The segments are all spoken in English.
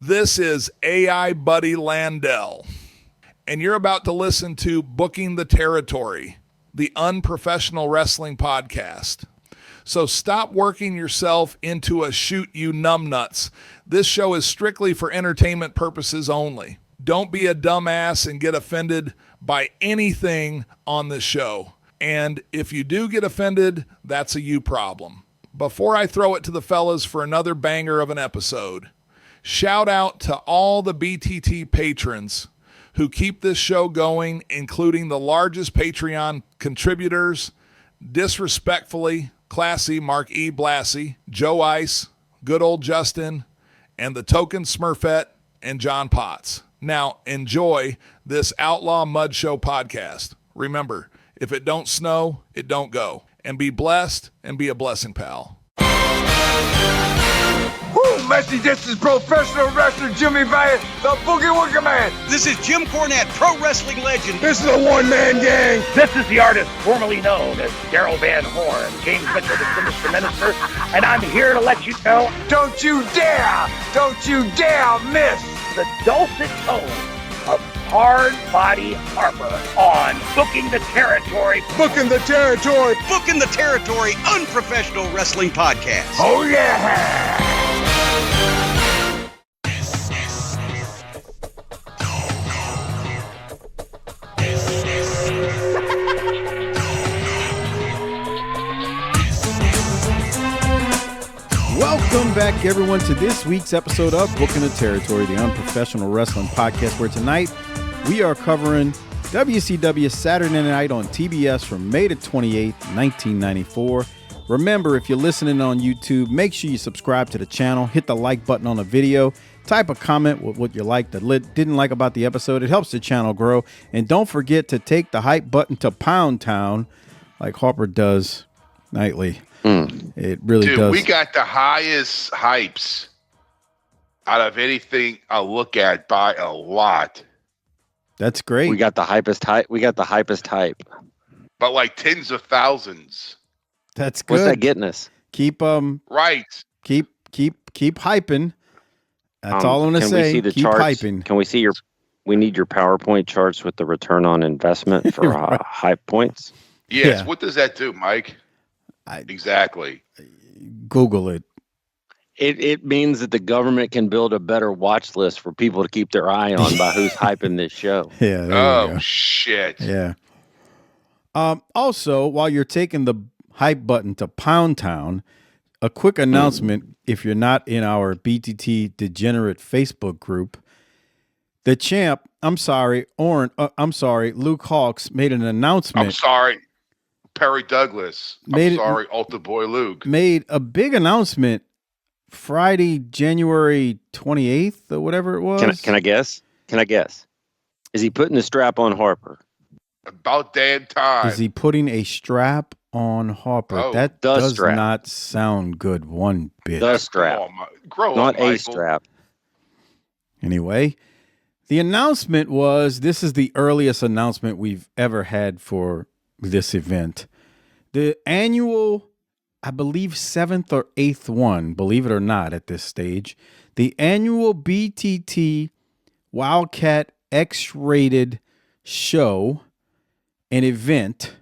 This is AI Buddy Landell, and you're about to listen to Booking the Territory, the unprofessional wrestling podcast. So stop working yourself into a shoot you numbnuts. This show is strictly for entertainment purposes only. Don't be a dumbass and get offended by anything on this show. And if you do get offended, that's a you problem. Before I throw it to the fellas for another banger of an episode, shout out to all the BTT patrons who keep this show going, including the largest Patreon contributors, Disrespectfully, Classy, Mark E. Blassie, Joe Ice, Good Old Justin, and the Token Smurfette and John Potts. Now, enjoy this Outlaw Mud Show podcast. Remember, if it don't snow, it don't go. And be blessed and be a blessing, pal. Woo, Messi, this is professional wrestler Jimmy Valiant, the Boogie Woogie Man. This is Jim Cornette, pro wrestling legend. This is a one-man gang. This is the artist formerly known as Daryl Van Horn, James Mitchell, the Sinister Minister, and I'm here to let you know, don't you dare miss the dulcet tones of Hard Body Harper on Booking the Territory. Booking the Territory. Booking the Territory, unprofessional wrestling podcast. Oh, yeah. Welcome back, everyone, to this week's episode of Booking the Territory, the unprofessional wrestling podcast, where tonight we are covering WCW Saturday Night on TBS from May the 28th, 1994. Remember, if you're listening on YouTube, make sure you subscribe to the channel, hit the like button on the video, type a comment with what you liked or didn't like about the episode. It helps the channel grow. And don't forget to take the hype button to Pound Town like Harper does nightly. It really does. Dude, we got the highest hypes out of anything I look at by a lot. That's great. We got the hypest hype. But like tens of thousands. That's good. What's that getting us? Keep Right. Keep hyping. That's all I'm gonna say. Can we see the keep charts? hyping. Can we see we need your PowerPoint charts with the return on investment for Right. hype points? Yes. Yeah. What does that do, Mike? Exactly. Google it. It means that the government can build a better watch list for people to keep their eye on by who's hyping this show. Yeah. there you Oh, go. shit. Yeah. Also, while you're taking the hype button to Pound Town, a quick announcement if you're not in our BTT Degenerate Facebook group. The champ, Luke Hawks made an announcement. I'm sorry, Perry Douglas. Altar Boy Luke. Made a big announcement Friday, January 28th or whatever it was. Can I guess? Is he putting the strap on Harper? About damn time. Is he putting a strap on Harper? Oh, that the does strap. not sound good one bit. The strap. Grow up, Not a Michael. strap. Anyway, the announcement was, this is the earliest announcement we've ever had for this event. The annual, I believe, 7th or 8th one, believe it or not at this stage, the annual BTT Wildkat X-rated show, an event,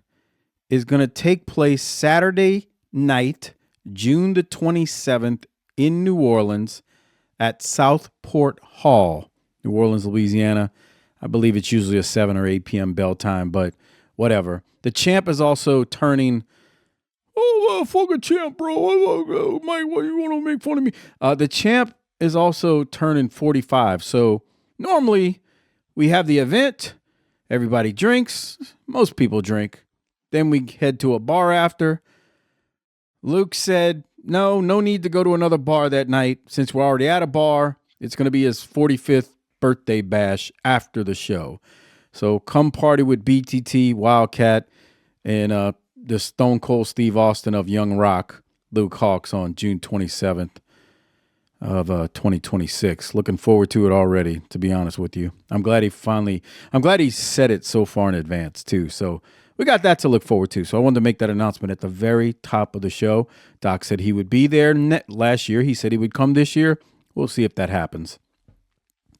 is going to take place Saturday night, June the 27th in New Orleans at Southport Hall, New Orleans, Louisiana. I believe it's usually a 7 or 8 p.m. bell time, but whatever. The champ is also turning. Oh, fucking champ, bro. Mike, why you want to make fun of me? The champ is also turning 45. So normally we have the event. Everybody drinks. Most people drink. Then we head to a bar after. Luke said, no need to go to another bar that night. Since we're already at a bar, it's going to be his 45th birthday bash after the show. So come party with BTT, Wildkat, and the Stone Cold Steve Austin of Young Rock, Luke Hawks, on June 27th of 2026. Looking forward to it already, to be honest with you. I'm glad he said it so far in advance, too. So we got that to look forward to. So I wanted to make that announcement at the very top of the show. Doc said he would be there last year. He said he would come this year. We'll see if that happens.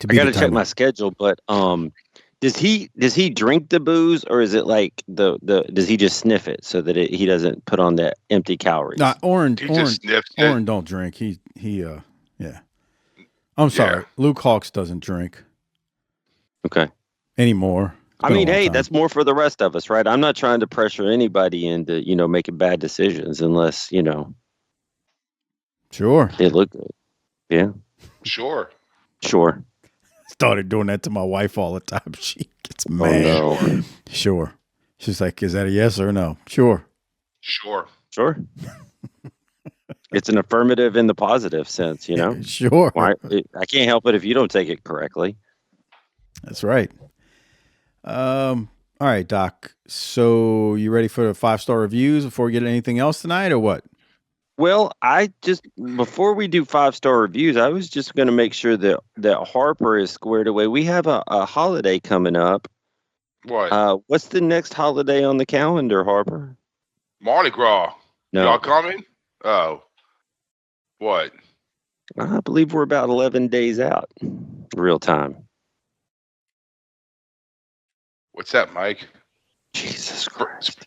I got to check my schedule, but does he drink the booze, or is it like does he just sniff it so that he doesn't put on that empty calories? Nah, Oren Oren don't drink. He yeah. I'm sorry. Yeah. Luke Hawks doesn't drink. Okay. Anymore. I mean, hey, that's more for the rest of us, right? I'm not trying to pressure anybody into, making bad decisions unless, Sure. they look good. Yeah. Sure. Started doing that to my wife all the time. She gets mad. Oh, no. Sure. She's like, is that a yes or a no? Sure. It's an affirmative in the positive sense, Sure. I can't help it if you don't take it correctly. That's right. All right, Doc. So you ready for the 5-star reviews before we get anything else tonight, or what? Well, before we do 5-star reviews, I was just going to make sure that Harper is squared away. We have a holiday coming up. What? What's the next holiday on the calendar, Harper? Mardi Gras. No. Y'all coming? Oh. What? I believe we're about 11 days out, real time. What's that, Mike? Jesus Christ.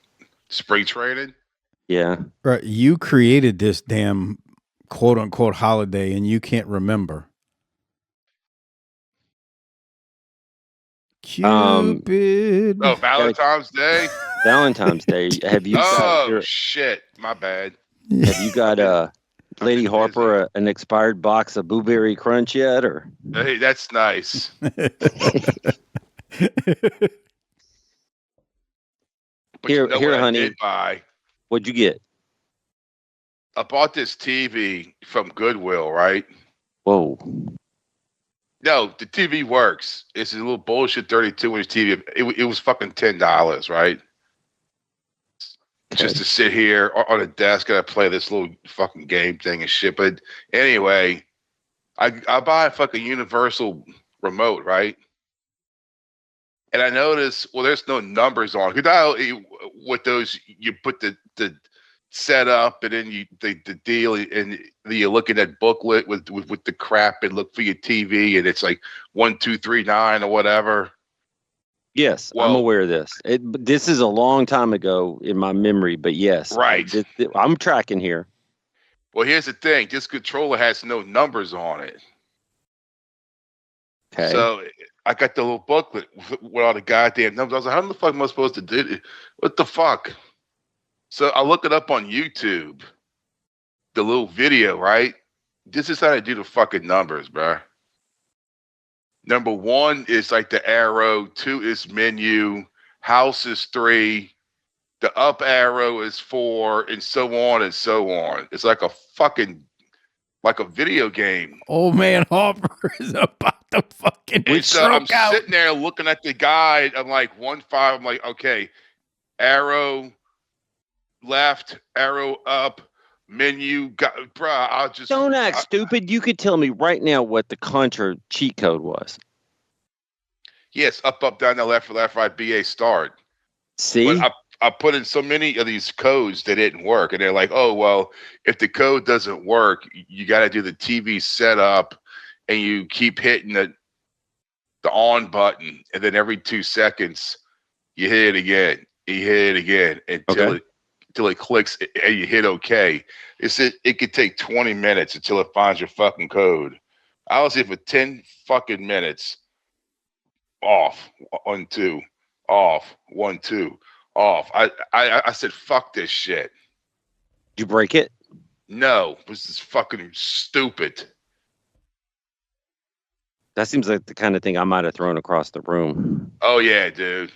Spring training? Yeah. Right. You created this damn quote unquote holiday and you can't remember. Cupid. Oh, Valentine's Day? Valentine's Day. Have you shit. My bad. Have you got Lady Harper an expired box of Blueberry Crunch yet, or? Hey, that's nice. Here, honey. What'd you get? I bought this TV from Goodwill, right? Whoa. No, the TV works. It's a little bullshit 32-inch TV. It was fucking $10, right? Okay. Just to sit here on a desk and I play this little fucking game thing and shit. But anyway, I buy a fucking universal remote, right? And I notice, there's no numbers on. With those, you put the setup, and then the deal, and you look at that booklet with the crap and look for your TV, and it's like 1, 2, 3, 9 or whatever. Yes, I'm aware of this. This is a long time ago in my memory, but yes, right. I'm tracking here. Well, here's the thing: this controller has no numbers on it. Okay. So I got the little booklet with all the goddamn numbers. I was like, how the fuck am I supposed to do it? What the fuck? So I look it up on YouTube, the little video, right? This is how they do the fucking numbers, bro. Number 1 is like the arrow, 2 is menu, house is 3, the up arrow is 4, and so on and so on. It's like a video game. Old man Harper is about to fucking I'm sitting there looking at the guide. I'm like 1-5. I'm like, okay, arrow left, arrow up, menu. Bruh, I'll just don't act stupid. You could tell me right now what the Contra cheat code was. Yes, up, down, left, right, BA start. See, but I put in so many of these codes that didn't work, and they're like, oh well, if the code doesn't work, you got to do the TV setup, and you keep hitting the on button, and then every 2 seconds you hit it again. You hit it again until it clicks and you hit OK. It could take 20 minutes until it finds your fucking code. I was here for 10 fucking minutes. Off, 1, 2, off, 1, 2, off. I said, fuck this shit. Did you break it? No, this is fucking stupid. That seems like the kind of thing I might have thrown across the room. Oh yeah, dude.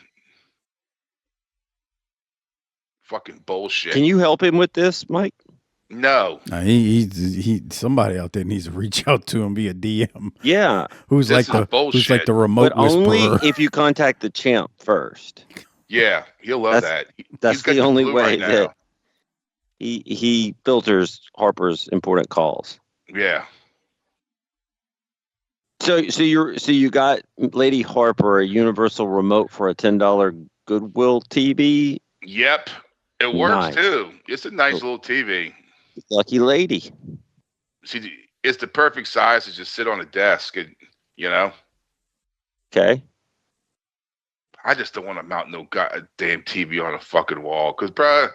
Fucking bullshit. Can you help him with this, Mike? No. He somebody out there needs to reach out to him via DM. Yeah. Who's like the remote but only whisperer. if you contact the champ first. Yeah, he'll love that. That's the only way that he filters Harper's important calls. Yeah. So you got Lady Harper a universal remote for a $10 Goodwill TV? Yep. It works too. It's a nice little TV. Lucky lady. See, it's the perfect size to just sit on a desk and You know? Okay. I just don't want to mount no goddamn TV on a fucking wall. Because, bro,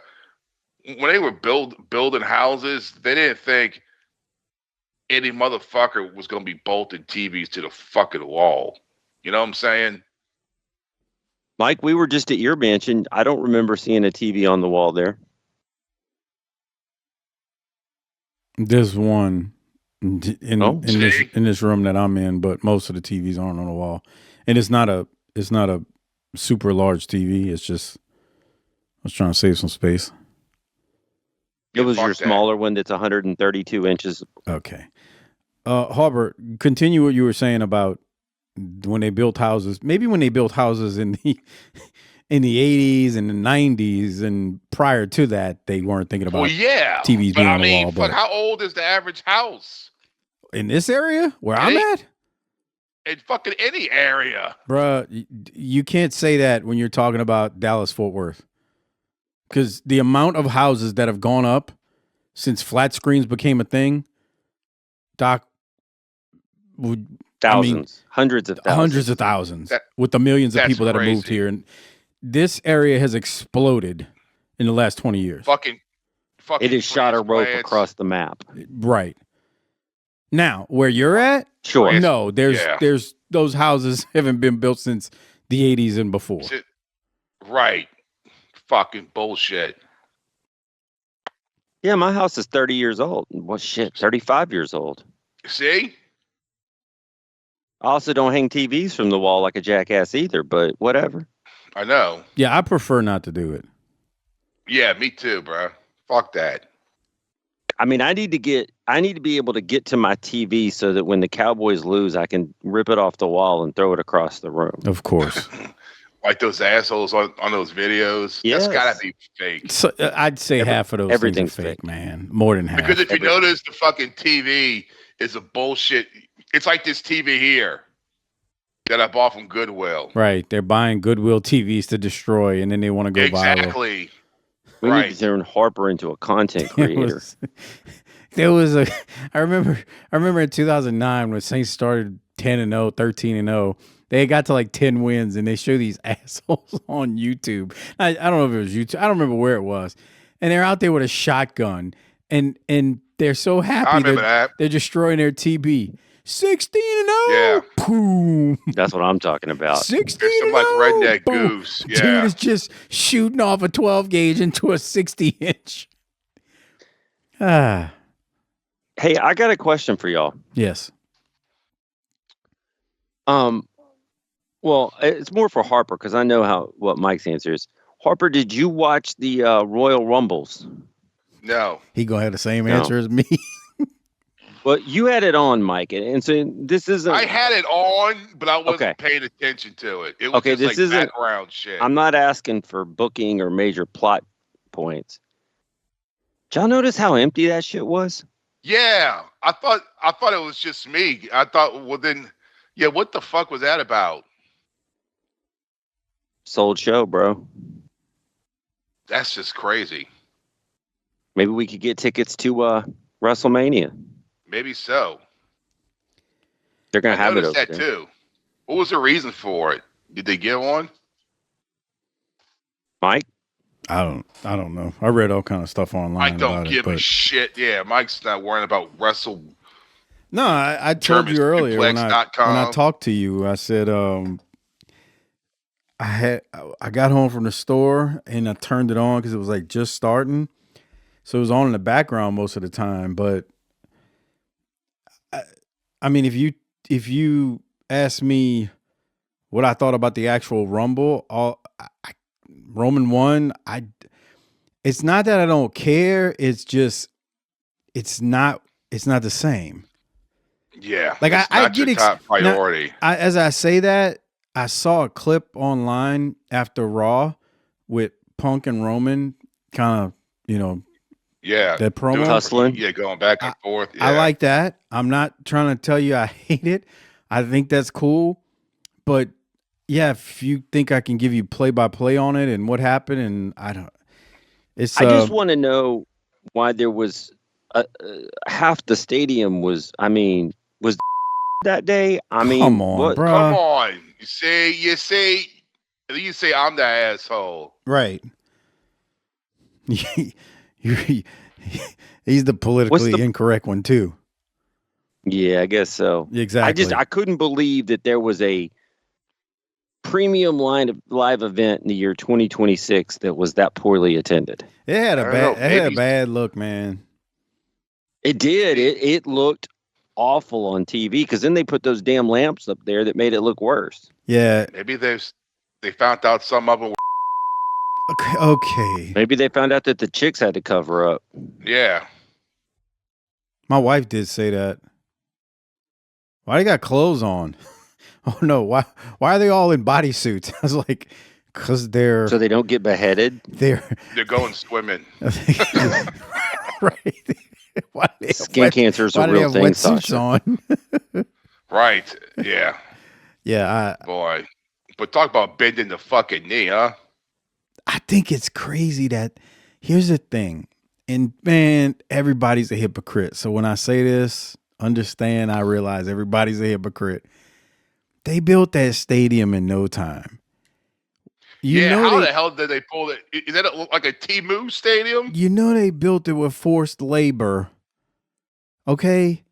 when they were building houses, they didn't think any motherfucker was going to be bolting TVs to the fucking wall. You know what I'm saying? Mike, we were just at your mansion. I don't remember seeing a TV on the wall there. There's one in this room that I'm in, but most of the TVs aren't on the wall, and it's not a super large TV. It's just I was trying to save some space. It was your smaller one that's 132 inches. Okay, Harper, continue what you were saying about when they built houses. Maybe when they built houses in the 80s and the 90s and prior to that, they weren't thinking about TVs being on the wall. But how old is the average house? In this area where I'm at? In fucking any area. Bruh, you can't say that when you're talking about Dallas-Fort Worth. Because the amount of houses that have gone up since flat screens became a thing, Doc, thousands, hundreds of thousands, with the millions of people that have moved here. And this area has exploded in the last 20 years. Fucking it has shot a rope across the map. Right. Now, where you're at, sure. No, there's those houses haven't been built since the 80s and before. Right. Fucking bullshit. Yeah, my house is 30 years old. Well, shit, 35 years old. See? I also don't hang TVs from the wall like a jackass either, but whatever. I know. Yeah, I prefer not to do it. Yeah, me too, bro. Fuck that. I mean, I need to be able to get to my TV so that when the Cowboys lose, I can rip it off the wall and throw it across the room. Of course. Like those assholes on those videos. Yes. That's gotta be fake. So, I'd say half of those things are fake, man. More than half. Because if you notice, the fucking TV is a bullshit. It's like this TV here that I bought from Goodwill. Right. They're buying Goodwill TVs to destroy, and then they want to go viral. Exactly. We need to turn Harper into a content creator. I remember in 2009 when Saints started 10-0, 13-0. They got to like 10 wins, and they show these assholes on YouTube. I don't know if it was YouTube. I don't remember where it was. And they're out there with a shotgun, and they're so happy that they're destroying their TB. 16-0. Yeah. Boom. That's what I'm talking about. 16-0. Some like redneck goose. Yeah. Dude is just shooting off a 12 gauge into a 60-inch. Hey, I got a question for y'all. Yes. Well, it's more for Harper because I know what Mike's answer is. Harper, did you watch the Royal Rumbles? No. He gonna have the same answer as me. Well, you had it on, Mike, and so this isn't. I had it on, but I wasn't paying attention to it. It was just this like isn't background shit. I'm not asking for booking or major plot points. Did y'all notice how empty that shit was? Yeah, I thought it was just me. I thought, well, then, yeah, what the fuck was that about? Sold show, bro. That's just crazy. Maybe we could get tickets to WrestleMania. Maybe so. They're gonna have it over that there too. What was the reason for it? Did they give one? Mike? I don't know. I read all kind of stuff online. Mike don't give a shit. Yeah, Mike's not worrying about wrestle. No, I told you earlier when I talked to you. I said I got home from the store and I turned it on because it was like just starting, so it was on in the background most of the time. But I mean, if you ask me what I thought about the actual Rumble, Roman won. It's not that I don't care. It's just it's not the same. Yeah, like I get top priority. As I say that, I saw a clip online after Raw with Punk and Roman, kind of that promo hustling. Yeah, going back and forth. Yeah. I like that. I'm not trying to tell you I hate it. I think that's cool, but yeah, if you think I can give you play-by-play on it and what happened, and I don't. I just want to know why there was half the stadium was that day. I mean, Come on, what? bro. Come on. You say, I'm the asshole. Right. He's the politically incorrect one too. Yeah, I guess so. Exactly. I couldn't believe that there was a premium live event in the year 2026 that was that poorly attended. It had I don't know, had a maybe- bad look, man. It did. It looked awful on TV because then they put those damn lamps up there that made it look worse. Yeah. Maybe they found out some of them. Okay. Maybe they found out that the chicks had to cover up. Yeah. My wife did say that. Why they got clothes on? Oh no! Why are they all in bodysuits? I was like, because they're So they don't get beheaded. They're going swimming. right. Why do they have Skin cancer is why a do they real have thing, wetsuits Sasha. on? Right. Yeah. Yeah, Boy. But talk about bending the fucking knee, huh? I think it's crazy that here's the thing, and man, everybody's a hypocrite. So when I say this, understand, I realize everybody's a hypocrite. They built that stadium in no time. How the hell did they pull it? Is that like a T-Move stadium? You know they built it with forced labor. Okay?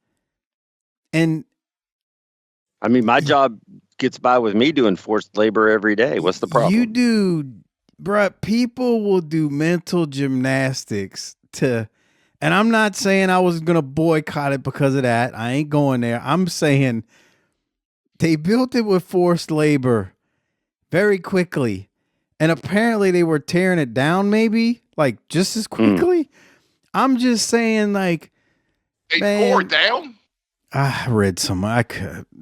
And I mean, my job gets by with me doing forced labor every day. What's the problem? you do, bruh, people will do mental gymnastics to, and I'm not saying I was going to boycott it because of that. I ain't going there. I'm saying they built it with forced labor very quickly. And apparently they were tearing it down maybe like just as quickly. I'm just saying like, They man, tore it down? I read some.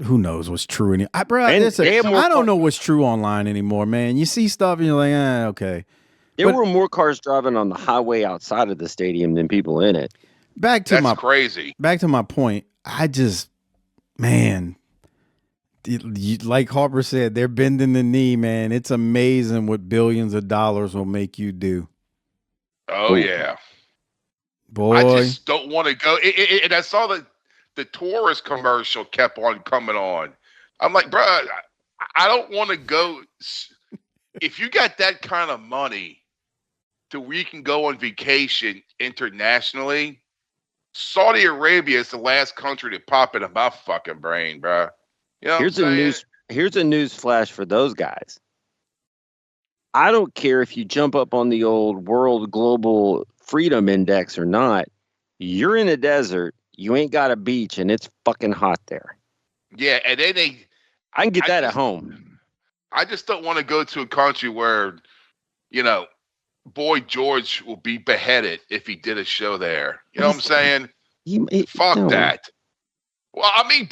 Who knows what's true anymore? I more don't know what's true online anymore, man. You see stuff and you're like, okay. There But were more cars driving on the highway outside of the stadium than people in it. Back to That's crazy. Back to my point. Man, like Harper said, they're bending the knee, man. It's amazing what billions of dollars will make you do. Oh, yeah. Boy. I just don't want to go. And I saw the tourist commercial kept on coming on. I'm like, bro, I don't want to go. If you got that kind of money to where you can go on vacation internationally, Saudi Arabia is the last country to pop into my fucking brain, bro. You know Here's a news flash for those guys. I don't care if you jump up on the old World Global Freedom Index or not. You're in a desert. You ain't got a beach, and it's fucking hot there. Yeah, and then I can get that at home. I just don't want to go to a country where, Boy George will be beheaded if he did a show there. You know what I'm saying? Fuck that. Well, I mean,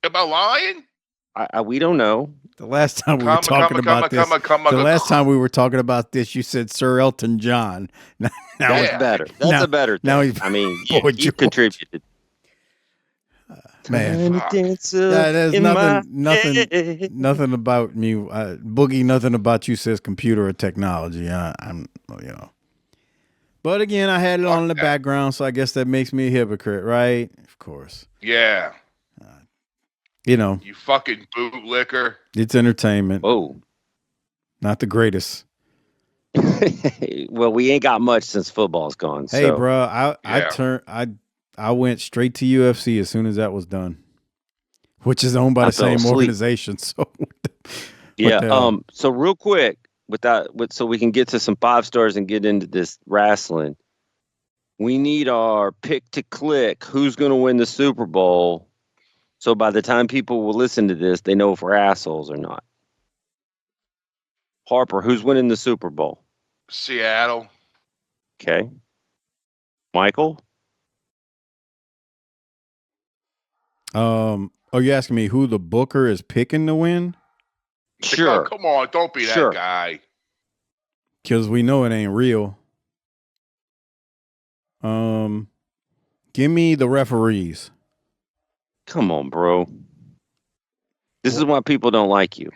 am I lying? We don't know. The last time we were talking about this, the last time we were talking about this, you said Sir Elton John. Now That's better. That's a better thing. Now he's you contributed. Man, there's nothing about me. Boogie, nothing about you says computer or technology. I'm. But again, I had it on in the background, so I guess that makes me a hypocrite, right? Of course. Yeah. You fucking bootlicker. It's entertainment. Oh, not the greatest. Well, we ain't got much since football's gone. Hey, so. bro, I went straight to UFC as soon as that was done, which is owned by the same organization. So, So real quick, so we can get to some 5 stars and get into this wrestling. We need our pick to click. Who's going to win the Super Bowl? So by the time people will listen to this, they know if we're assholes or not. Harper, who's winning the Super Bowl? Seattle. Okay. Michael? Are you asking me who the booker is picking to win? Sure. Come on, don't be that guy. Because we know it ain't real. Give me the referees. Come on, bro. This is why people don't like you.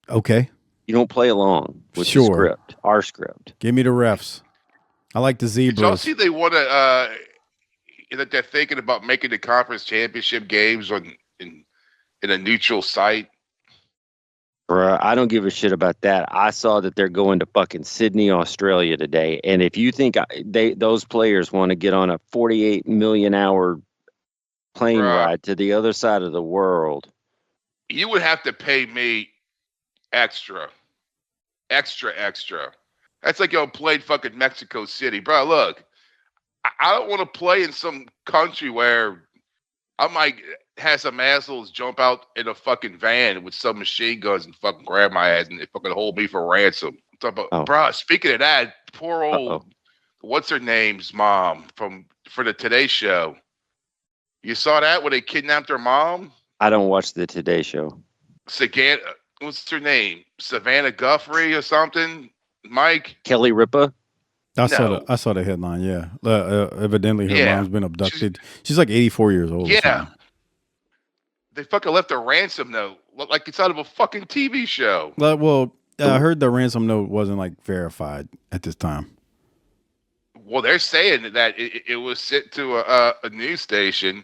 Okay. You don't play along with the script, our script. Give me the refs. I like the zebras. Did y'all see they want to that they're thinking about making the conference championship games in a neutral site. Bruh, I don't give a shit about that. I saw that they're going to fucking Sydney, Australia today. And if you think those players want to get on a 48 million hour plane ride to the other side of the world, you would have to pay me extra. That's like yo played fucking Mexico City, bro. Look, I don't want to play in some country where I might have some assholes jump out in a fucking van with some machine guns and fucking grab my ass and they fucking hold me for ransom. I'm talking about, bro. Speaking of that, poor old what's her name's mom for the Today Show. You saw that when they kidnapped her mom? I don't watch the Today Show. What's her name? Savannah Guthrie or something? Mike? Kelly Ripa? I saw the headline. Yeah, evidently her mom's been abducted. She's like 84 years old. Yeah, they fucking left a ransom note, like it's out of a fucking TV show. Well, I heard the ransom note wasn't like verified at this time. Well, they're saying that it was sent to a news station.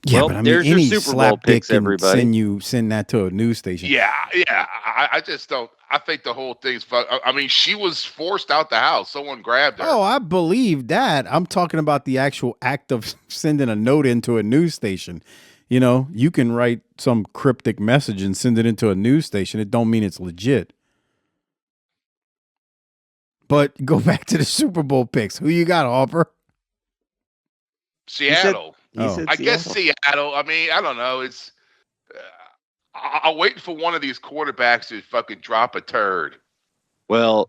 Yeah, but I mean, any Super Bowl picks, everybody. Send that to a news station. Yeah. I just don't. I think the whole thing's fuck. I mean, she was forced out the house. Someone grabbed her. Oh, I believe that. I'm talking about the actual act of sending a note into a news station. You know, you can write some cryptic message and send it into a news station. It don't mean it's legit. But go back to the Super Bowl picks. Who you got, Harper? Seattle. I guess Seattle. I mean, I don't know. It's I'll wait for one of these quarterbacks to fucking drop a turd. Well,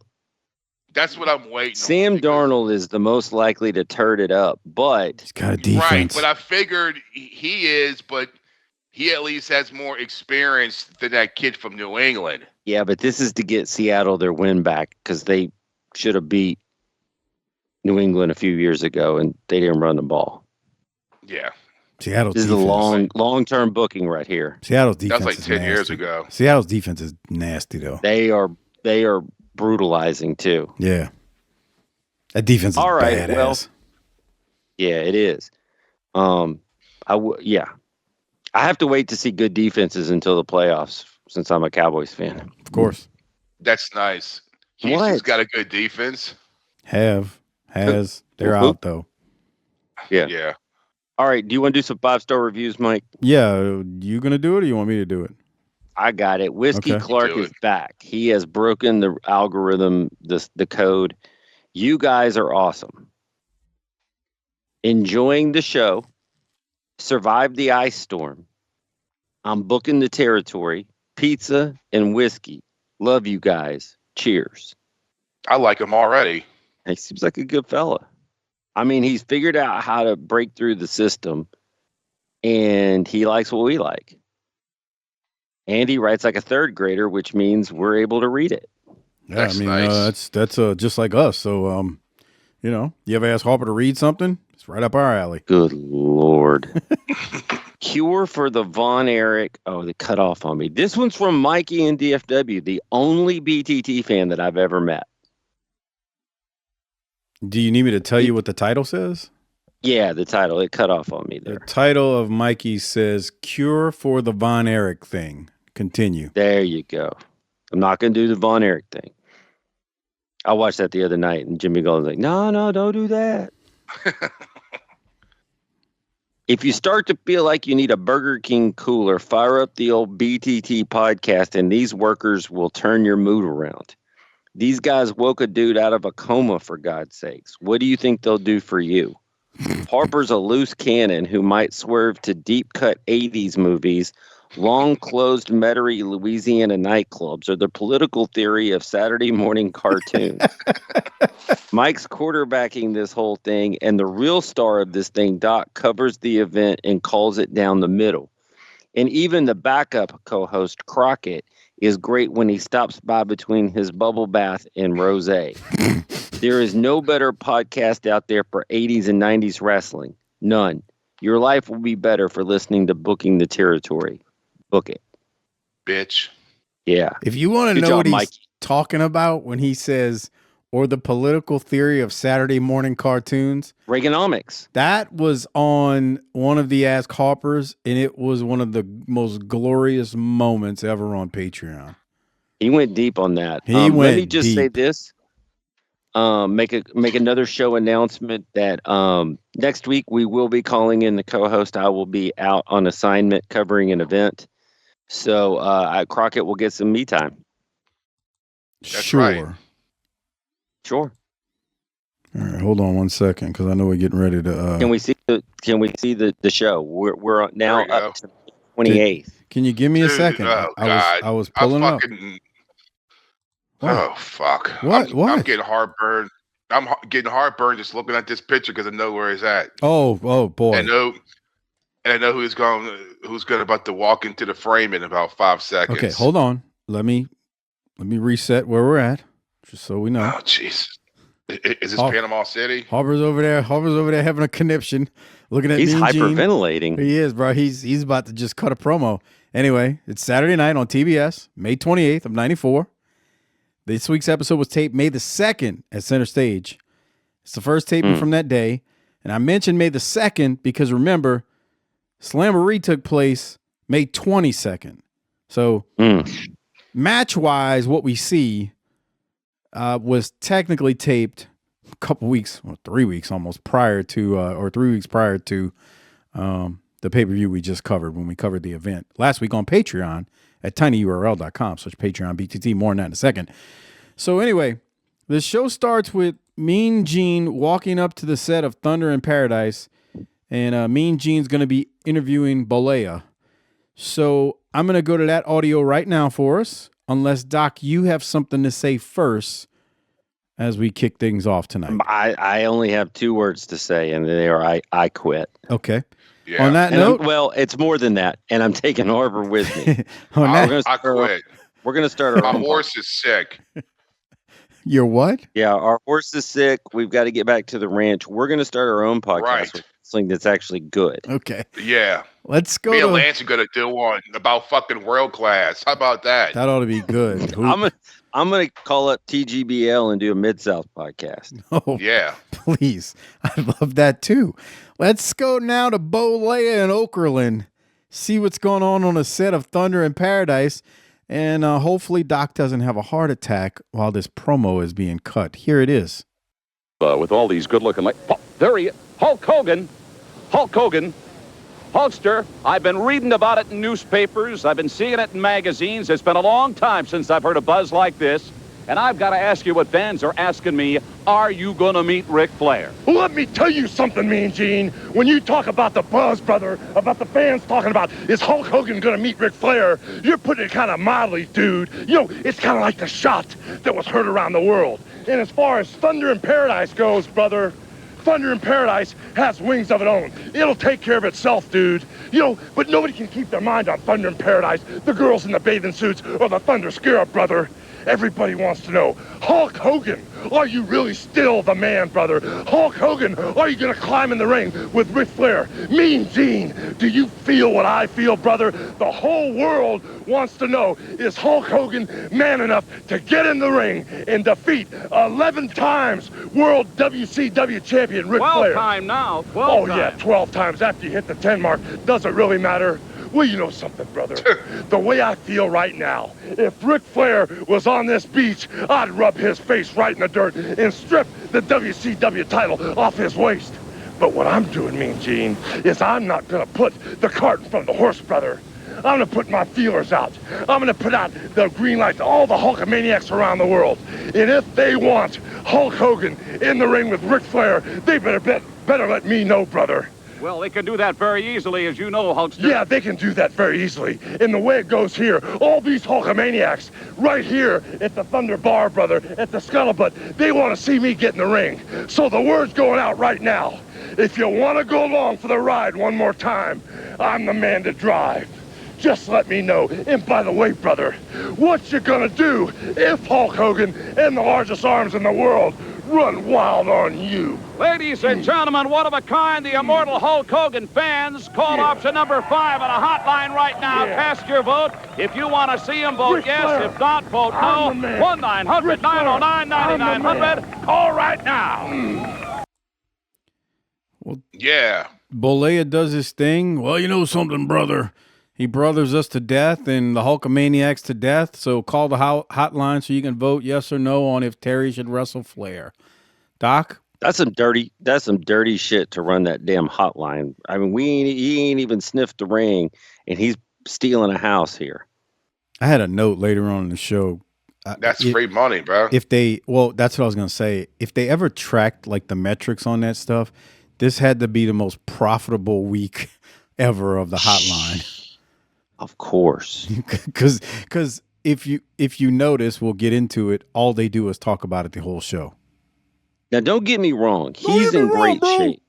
that's what I'm waiting. Sam Darnold is the most likely to turd it up, but he's got a defense. Right, but I figured he is, but he at least has more experience than that kid from New England. Yeah, but this is to get Seattle their win back because they should have beat New England a few years ago and they didn't run the ball. Yeah. Seattle's this defense. is a long-term booking right here. Seattle's defense. That's like 10 years ago. Seattle's defense is nasty though. They are brutalizing too. Yeah. That defense is all right, badass. Well, yeah, it is. I have to wait to see good defenses until the playoffs since I'm a Cowboys fan. Of course. That's nice. Houston's got a good defense. They're out though. Yeah. All right. Do you want to do some 5-star reviews, Mike? Yeah. You going to do it or you want me to do it? I got it. Whiskey Clark is back. He has broken the algorithm, the code. You guys are awesome. Enjoying the show. Survived the ice storm. I'm booking the territory. Pizza and whiskey. Love you guys. Cheers. I like him already. He seems like a good fella. I mean, he's figured out how to break through the system, and he likes what we like. And he writes like a third grader, which means we're able to read it. Yeah, that's nice. That's just like us. So, you ever ask Harper to read something? It's right up our alley. Good Lord. Cure for the Von Erich. Oh, they cut off on me. This one's from Mikey in DFW, the only BTT fan that I've ever met. Do you need me to tell you what the title says? Yeah, the title. It cut off on me there. The title of Mikey says Cure for the Von Erich thing. Continue. There you go. I'm not going to do the Von Erich thing. I watched that the other night, and Jimmy Golden's like, no, don't do that. If you start to feel like you need a Burger King cooler, fire up the old BTT podcast, and these workers will turn your mood around. These guys woke a dude out of a coma, for God's sakes. What do you think they'll do for you? Harper's a loose cannon who might swerve to deep-cut 80s movies, long-closed Metairie, Louisiana nightclubs, or the political theory of Saturday morning cartoons. Mike's quarterbacking this whole thing, and the real star of this thing, Doc, covers the event and calls it down the middle. And even the backup co-host, Crockett, is great when he stops by between his bubble bath and rosé. There is no better podcast out there for 80s and 90s wrestling. None. Your life will be better for listening to Booking the Territory. Book it. Bitch. Yeah. If you want to know what he's talking about when he says or the political theory of Saturday morning cartoons? Reaganomics. That was on one of the Ask Harpers, and it was one of the most glorious moments ever on Patreon. He went deep on that. Let me just say this. Make another show announcement that next week we will be calling in the co-host. I will be out on assignment covering an event. So Crockett will get some me time. That's Sure. right. Sure. All right, hold on one second, because I know we're getting ready to. Can we see the show? We're now up to 28th. Can you give me a Dude, second? oh, I was pulling up. Oh fuck! What? I'm getting heartburn. I'm getting heartburn just looking at this picture because I know where he's at. Oh boy! I know who's going about to walk into the frame in about 5 seconds. Okay, hold on. Let me reset where we're at, just so we know. Oh jeez, is this Panama City? Harper's over there having a conniption, looking at. He's Mean Gene. hyperventilating. He is, bro. He's about to just cut a promo. Anyway, it's Saturday night on TBS, May 28th of '94. This week's episode was taped May the 2nd at Center Stage. It's the first taping from that day. And I mentioned May the 2nd because remember, Slamboree took place May 22nd. So match-wise, what we see was technically taped a couple weeks, or 3 weeks almost, prior to, or 3 weeks prior to the pay-per-view we just covered when we covered the event last week on Patreon at tinyurl.com. Search Patreon BTT. More on that in a second. So anyway, the show starts with Mean Gene walking up to the set of Thunder in Paradise, and Mean Gene's going to be interviewing Bollea. So I'm going to go to that audio right now for us, unless, Doc, you have something to say first as we kick things off tonight. I only have 2 words to say, and they are I quit. Okay. Yeah. On that note, well, it's more than that, and I'm taking Harper with me. I quit. We're going to start our My own horse is sick. Your what? Yeah, our horse is sick. We've got to get back to the ranch. We're going to start our own podcast with something that's actually good. Okay. Yeah. Let's go. Me and Lance are going to do one about fucking world class. How about that? That ought to be good. I'm gonna call up TGBL and do a Mid-South podcast. Oh, yeah. Please. I love that too. Let's go now to Bollea and Okerlund. See what's going on a set of Thunder in Paradise. And hopefully Doc doesn't have a heart attack while this promo is being cut. Here it is. With all these good-looking... there he is. Hulk Hogan. Hulkster, I've been reading about it in newspapers. I've been seeing it in magazines. It's been a long time since I've heard a buzz like this. And I've got to ask you what fans are asking me. Are you going to meet Ric Flair? Well, let me tell you something, Mean Gene. When you talk about the buzz, brother, about the fans talking about, is Hulk Hogan going to meet Ric Flair? You're putting it kind of mildly, dude. You know, it's kind of like the shot that was heard around the world. And as far as Thunder in Paradise goes, brother, Thunder in Paradise has wings of its own. It'll take care of itself, dude. You know, but nobody can keep their mind on Thunder in Paradise, the girls in the bathing suits, or the Thunder Scarab, brother. Everybody wants to know, Hulk Hogan, are you really still the man, brother? Hulk Hogan, are you going to climb in the ring with Ric Flair? Mean Gene, do you feel what I feel, brother? The whole world wants to know, is Hulk Hogan man enough to get in the ring and defeat 11 times World WCW Champion Ric Flair? 12 time now. 12 Oh, time. yeah, 12 times after you hit the 10 mark. Doesn't really matter. Well, you know something, brother. The way I feel right now, if Ric Flair was on this beach, I'd rub his face right in the dirt and strip the WCW title off his waist. But what I'm doing, Mean Gene, is I'm not going to put the cart in front of the horse, brother. I'm going to put my feelers out. I'm going to put out the green light to all the Hulkamaniacs around the world. And if they want Hulk Hogan in the ring with Ric Flair, they better let me know, brother. Well, they can do that very easily, as you know, Hulkster. Yeah, they can do that very easily. And the way it goes here, all these Hulkamaniacs right here at the Thunder Bar, brother, at the Scuttlebutt, they want to see me get in the ring. So the word's going out right now. If you want to go along for the ride one more time, I'm the man to drive. Just let me know. And by the way, brother, what you gonna do if Hulk Hogan and the largest arms in the world, run wild on you. Ladies and gentlemen, one of a kind, the immortal Hulk Hogan fans. Call option number 5 on a hotline right now. Cast your vote. If you want to see him, vote Ric yes. Flair. If not, vote no. I'm the man. 1-900-909-9900. Call right now. Yeah. Bollea does his thing. Well, you know something, brother. He brothers us to death and the Hulkamaniacs to death. So call the hotline so you can vote yes or no on if Terry should wrestle Flair. Doc? That's some dirty shit to run that damn hotline. I mean, he ain't even sniffed the ring, and he's stealing a house here. I had a note later on in the show. That's free money, bro. That's what I was going to say. If they ever tracked like the metrics on that stuff, this had to be the most profitable week ever of the hotline. Of course. Because if you notice, we'll get into it, all they do is talk about it the whole show. Now, don't get me wrong. He's in great shape.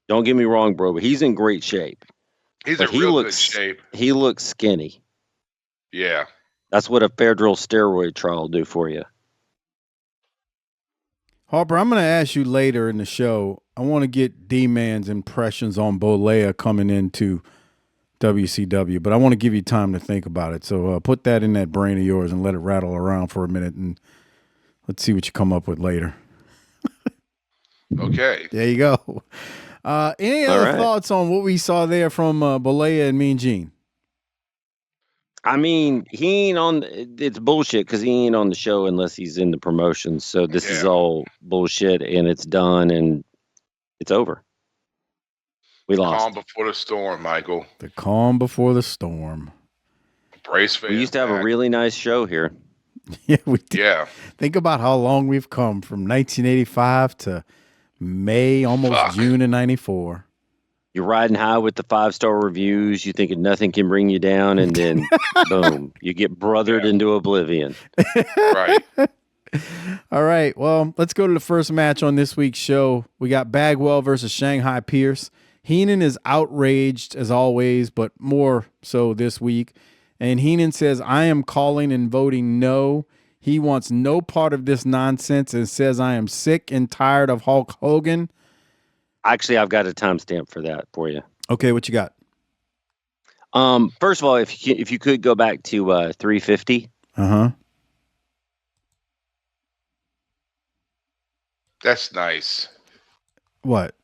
Don't get me wrong, bro, but he's in great shape. He's in real good shape. He looks skinny. Yeah. That's what a federal steroid trial will do for you. Harper, I'm going to ask you later in the show. I want to get D-Man's impressions on Bollea coming into WCW, but I want to give you time to think about it. So put that in that brain of yours and let it rattle around for a minute, and let's see what you come up with later. Okay. There you go. Any other thoughts on what we saw there from Bollea and Mean Gene? I mean, he ain't on. It's bullshit because he ain't on the show unless he's in the promotions. So this is all bullshit, and it's done, and it's over. We lost. Calm before the storm, Michael. The calm before the storm. Brace face. We used to have a really nice show here. Yeah, we did. Yeah. Think about how long we've come from 1985 to May, almost June of 94. You're riding high with the 5-star reviews. You thinking nothing can bring you down, and then boom, you get brothered into oblivion. Right. All right. Well, let's go to the first match on this week's show. We got Bagwell versus Shanghai Pierce. Heenan is outraged as always, but more so this week. And Heenan says, I am calling and voting no. He wants no part of this nonsense and says, I am sick and tired of Hulk Hogan. Actually, I've got a timestamp for that for you. Okay, what you got? First of all, if you could go back to 350. Uh-huh. That's nice. What,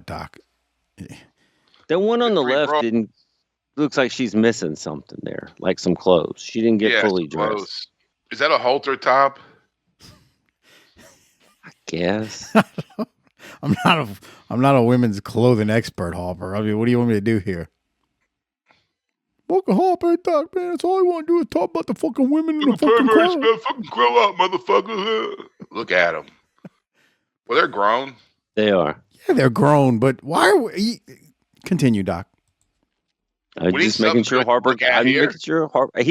Doc? The one on the left looks like she's missing something there, like some clothes. She didn't get fully dressed. Is that a halter top? I guess. I'm not a women's clothing expert, Harper. I mean, what do you want me to do here? Fucking Harper, Doc, man. That's all I want to do is talk about the fucking women in the fucking crowd. Fucking grow up, motherfucker. Look at them. Well, they're grown. They are. Yeah, they're grown, but why are we... Continue, Doc. I'm just making sure Harper. Making sure Harper.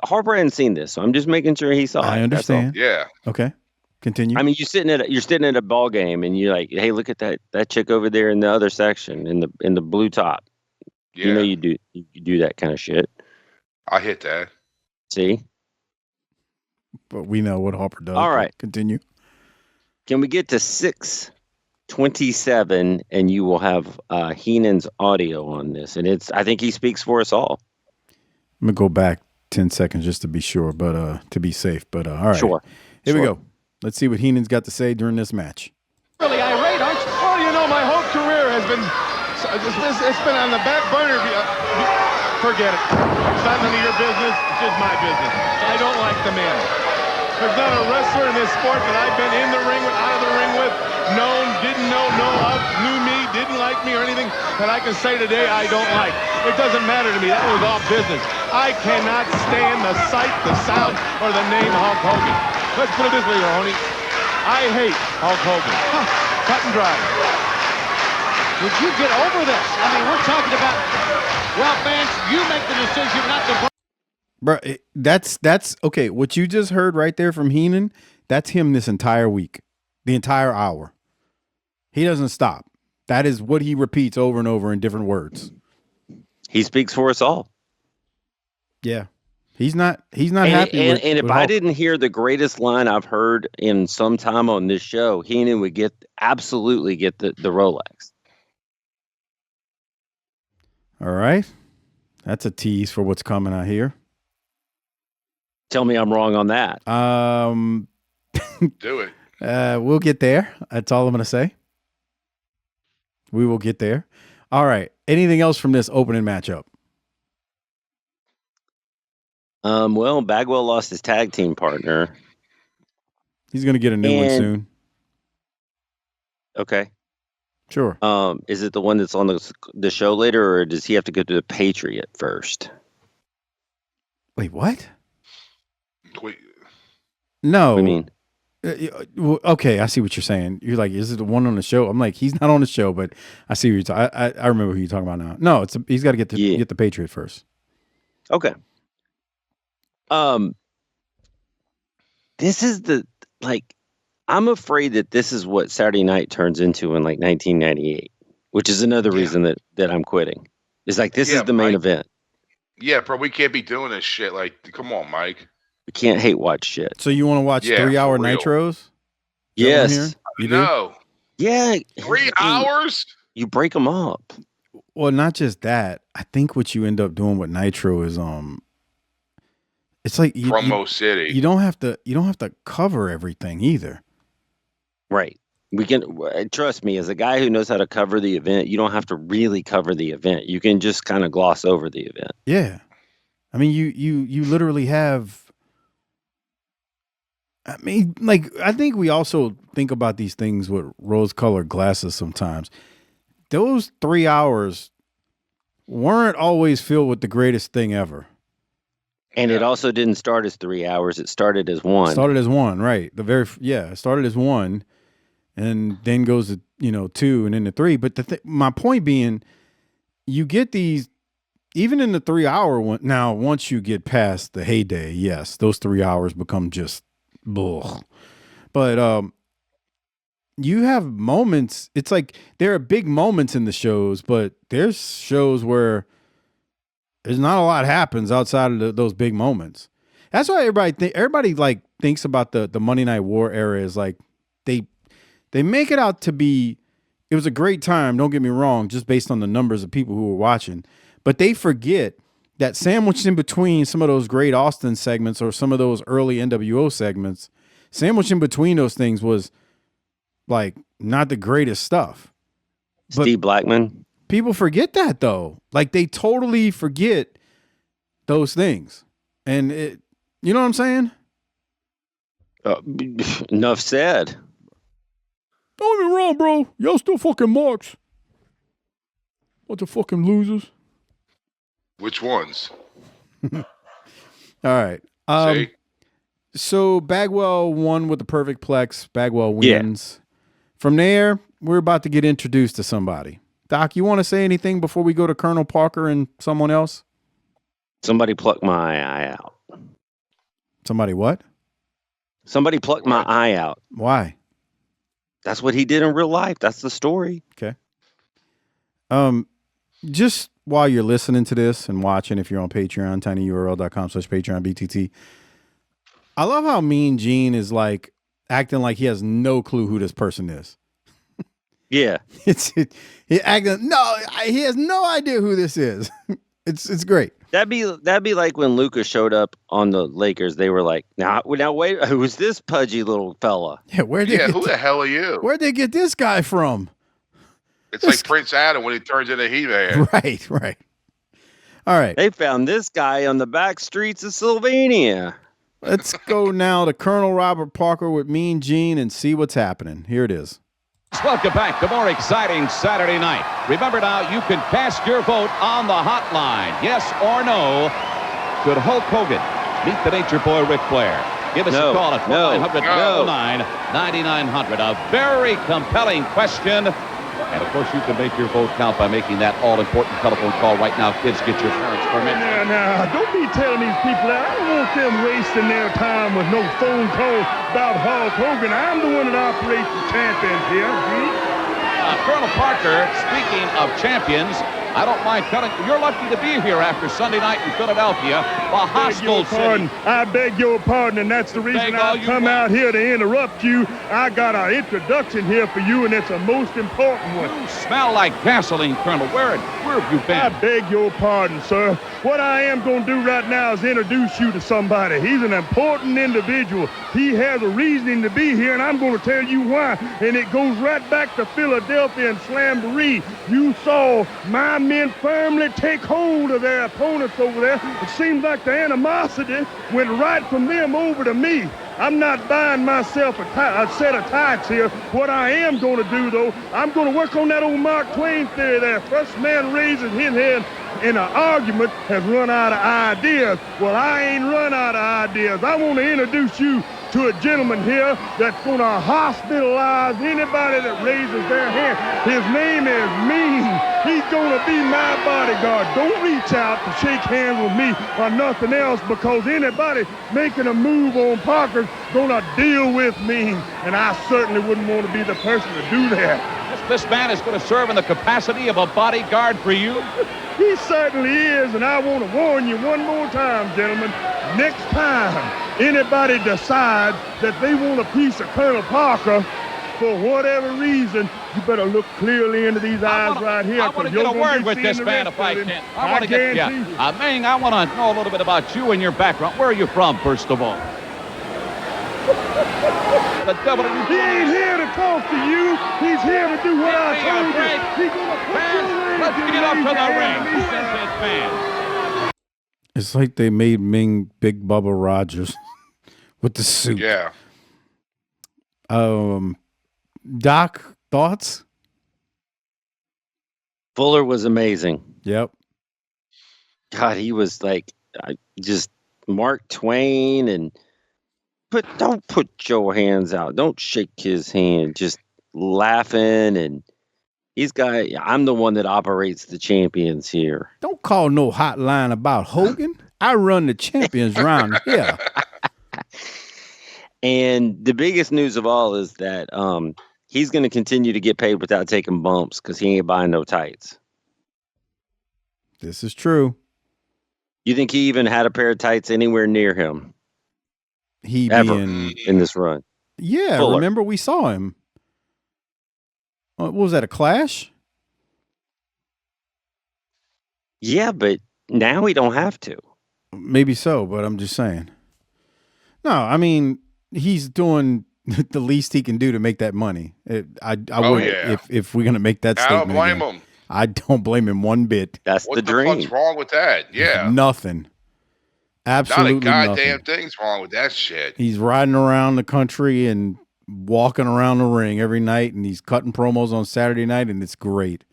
Harper hadn't seen this, so I'm just making sure he saw it. I understand. Yeah. Okay. Continue. I mean, you're sitting at a ball game, and you're like, "Hey, look at that chick over there in the other section in the blue top." Yeah. You know, you do that kind of shit. I hit that. See. But we know what Harper does. All right. Continue. Can we get to 6:27, and you will have Heenan's audio on this, and I think he speaks for us all. I'm gonna go back 10 seconds just to be sure, but to be safe. But all right, sure. Here we go. Let's see what Heenan's got to say during this match. Really irate, aren't you? Well, you know, my whole career has been it's been on the back burner. Forget it. It's not none of your business. It's just my business. I don't like the man. There's not a wrestler in this sport that I've been in the ring with, out of the ring with, known, didn't know of, knew me, didn't like me or anything that I can say today I don't like. It doesn't matter to me. That was all business. I cannot stand the sight, the sound, or the name Hulk Hogan. Let's put it this way, Ronnie. I hate Hulk Hogan. Cut and dry. Would you get over this? I mean, we're talking about, well, fans, you make the decision not to... Bro, that's okay. What you just heard right there from Heenan, that's him this entire week, the entire hour. He doesn't stop. That is what he repeats over and over in different words. He speaks for us all. Yeah. He's not happy with And if with I Hulk. didn't hear the greatest line I've heard in some time on this show, Heenan would absolutely get the Rolex. All right. That's a tease for what's coming out here. Tell me I'm wrong on that. Do it. We'll get there. That's all I'm going to say. We will get there. All right. Anything else from this opening matchup? Well, Bagwell lost his tag team partner. He's going to get a new one soon. Okay. Sure. Is it the one that's on the show later, or does he have to go to the Patriot first? Wait, what? Wait. No. What do you mean? Okay, I see what you're saying. You're like, is it the one on the show? I'm like, he's not on the show, but I see what you're talking. I remember who you're talking about now. No, he's got to get the Patriot first. Okay. This is I'm afraid that this is what Saturday Night turns into in like 1998, which is another reason that I'm quitting. It's like, this is the main event. Yeah, bro, we can't be doing this shit. Like, come on, Mike. We can't hate watch shit. So you want to watch 3-hour nitros? Yes. You do? No. Yeah. 3 hours? You break them up. Well, not just that. I think what you end up doing with Nitro is it's like Promo City. You don't have to cover everything either. Right. We can trust me, as a guy who knows how to cover the event, you don't have to really cover the event. You can just kind of gloss over the event. Yeah. I mean, you literally have. I mean, like, I think we also think about these things with rose-colored glasses sometimes. Those 3 hours weren't always filled with the greatest thing ever. And it also didn't start as 3 hours. It started as one. Started as one, right? It started as one, and then goes to 2, and then to 3. But my point being, you get these even in the 3 hour one. Now, once you get past the heyday, yes, those 3 hours become just bull. But you have moments. It's like there are big moments in the shows, but there's shows where there's not a lot happens outside of those big moments. That's why everybody like thinks about the Monday Night War era is like they make it out to be. It was a great time. Don't get me wrong, just based on the numbers of people who were watching, but they forget that sandwiched in between some of those great Austin segments or some of those early NWO segments, sandwiched in between those things was like not the greatest stuff. Steve Blackman. People forget that though. Like they totally forget those things. And you know what I'm saying? Enough said. Don't get me wrong, bro. Y'all still fucking marks. Bunch of fucking losers. Which ones? All right. So Bagwell won with the perfect plex. Bagwell wins. From there, we're about to get introduced to somebody. Doc, you want to say anything before we go to Colonel Parker and someone else? Somebody plucked my eye out. Somebody what? Somebody plucked my eye out. Why? That's what he did in real life. That's the story. Okay. Just while you're listening to this and watching, if you're on Patreon, tinyurl.com/PatreonBTT, I love how Mean Gene is like acting like he has no clue who this person is. Yeah. He has no idea who this is. It's great. That'd be like when Lucas showed up on the Lakers. They were like, now wait, who's this pudgy little fella? Yeah, who the hell are you? Where'd they get this guy from? It's like Prince Adam when he turns into He-Man. Right. All right. They found this guy on the back streets of Sylvania. Let's go now to Colonel Robert Parker with Mean Gene and see what's happening. Here it is. Welcome back to more exciting Saturday night. Remember now, you can cast your vote on the hotline. Yes or no. Should Hulk Hogan meet the Nature Boy Ric Flair? Give us a call at 1-900-999-00. A very compelling question. And, of course, you can make your vote count by making that all-important telephone call right now. Kids, get your parents' permission. Now, don't be telling these people that. I don't want them wasting their time with no phone call about Hulk Hogan. I'm the one that operates the champions here. Colonel Parker, speaking of champions, I don't mind telling you, you're lucky to be here after Sunday night in Philadelphia, a hostile city. I beg your pardon, and that's the reason I've come out here to interrupt you. I got an introduction here for you, and it's a most important one. You smell like gasoline, Colonel. Where have you been? I beg your pardon, sir. What I am going to do right now is introduce you to somebody. He's an important individual. He has a reasoning to be here, and I'm going to tell you why. And it goes right back to Philadelphia and Slamboree. You saw my men firmly take hold of their opponents over there. It seems like the animosity went right from them over to me. I'm not buying myself a set of tights here. What I am going to do, though, I'm going to work on that old Mark Twain theory there. First man raises his hand in an argument has run out of ideas. Well, I ain't run out of ideas. I want to introduce you to a gentleman here that's going to hospitalize anybody that raises their hand. His name is Mean. He's going to be my bodyguard. Don't reach out to shake hands with me or nothing else, because anybody making a move on Parker's going to deal with Mean, and I certainly wouldn't want to be the person to do that. This man is going to serve in the capacity of a bodyguard for you? He certainly is, and I want to warn you one more time, gentlemen. Next time anybody decides that they want a piece of Colonel Parker for whatever reason, you better look clearly into these eyes right here. I want to get a word with this man if I can. I want to get, Ming, I want to know a little bit about you and your background. Where are you from, first of all? The devil, he ain't here to talk to you. He's here to do what I told you. He's going to put you Let's get up to the ring. Who is this man? It's like they made Ming Big Bubba Rogers with the suit. Yeah. Doc, thoughts? Fuller was amazing. Yep. God, he was like just Mark Twain, and don't put your hands out. Don't shake his hand. Just laughing, and I'm the one that operates the champions here. Don't call no hotline about Hogan. I run the champions round here. And the biggest news of all is that he's going to continue to get paid without taking bumps because he ain't buying no tights. This is true. You think he even had a pair of tights anywhere near him? He ever being in this run? Yeah, Fuller. Remember we saw him. What was that, a Clash? Yeah, but now we don't have to. Maybe so, but I'm just saying. No, I mean, he's doing the least he can do to make that money. I would, if we're gonna make that statement. I don't blame him. I don't blame him one bit. That's the dream. What's wrong with that? Yeah, nothing. Absolutely not a goddamn nothing. thing's wrong with that shit. He's riding around the country and walking around the ring every night, and he's cutting promos on Saturday night, and it's great.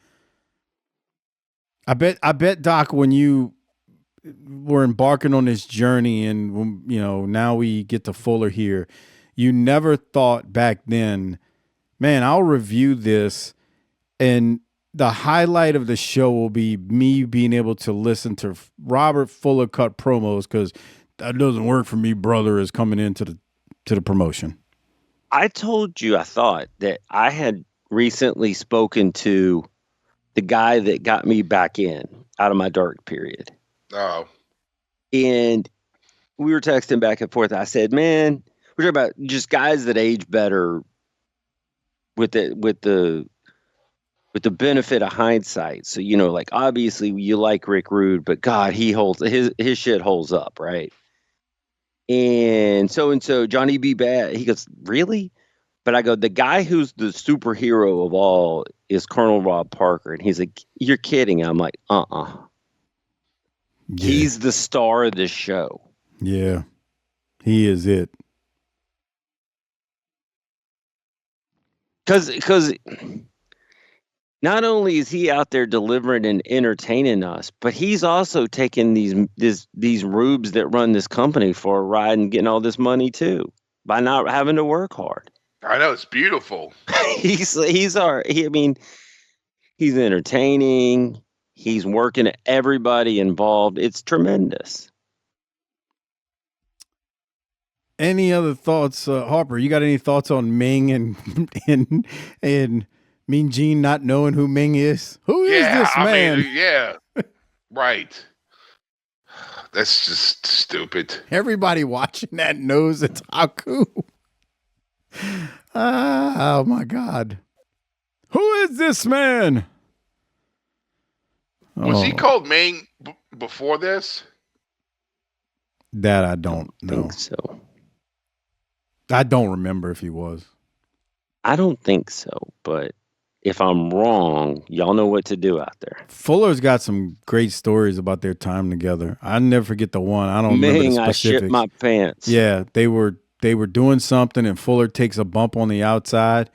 I bet Doc, when you were embarking on this journey, and now we get to Fuller here, you never thought back then, man, I'll review this, and the highlight of the show will be me being able to listen to Robert Fuller cut promos, because that doesn't work for me, brother, is coming into the promotion. I told you I thought that I had recently spoken to the guy that got me back in out of my dark period. Oh. And we were texting back and forth. I said, man, we're talking about just guys that age better with the benefit of hindsight. So, like obviously you like Rick Rude, but God, he holds his shit holds up, right? And so Johnny B. Bad, he goes, really? But I go, the guy who's the superhero of all is Colonel Rob Parker. And he's like, you're kidding. I'm like, Yeah. He's the star of this show. Yeah, he is it. Because not only is he out there delivering and entertaining us, but he's also taking these rubes that run this company for a ride and getting all this money too by not having to work hard. I know, it's beautiful. He's entertaining. He's working everybody involved. It's tremendous. Any other thoughts, Harper? You got any thoughts on Ming and Mean Gene not knowing who Ming is. Who is this man? I mean, yeah. Right. That's just stupid. Everybody watching that knows it's Haku. Oh my God. Who is this man? Was he called Ming before this? That I don't know. Think so. I don't remember if he was. I don't think so, but if I'm wrong, y'all know what to do out there. Fuller's got some great stories about their time together. I never forget the one. I don't remember the specifics. I shit my pants. Yeah, they were doing something, and Fuller takes a bump on the outside,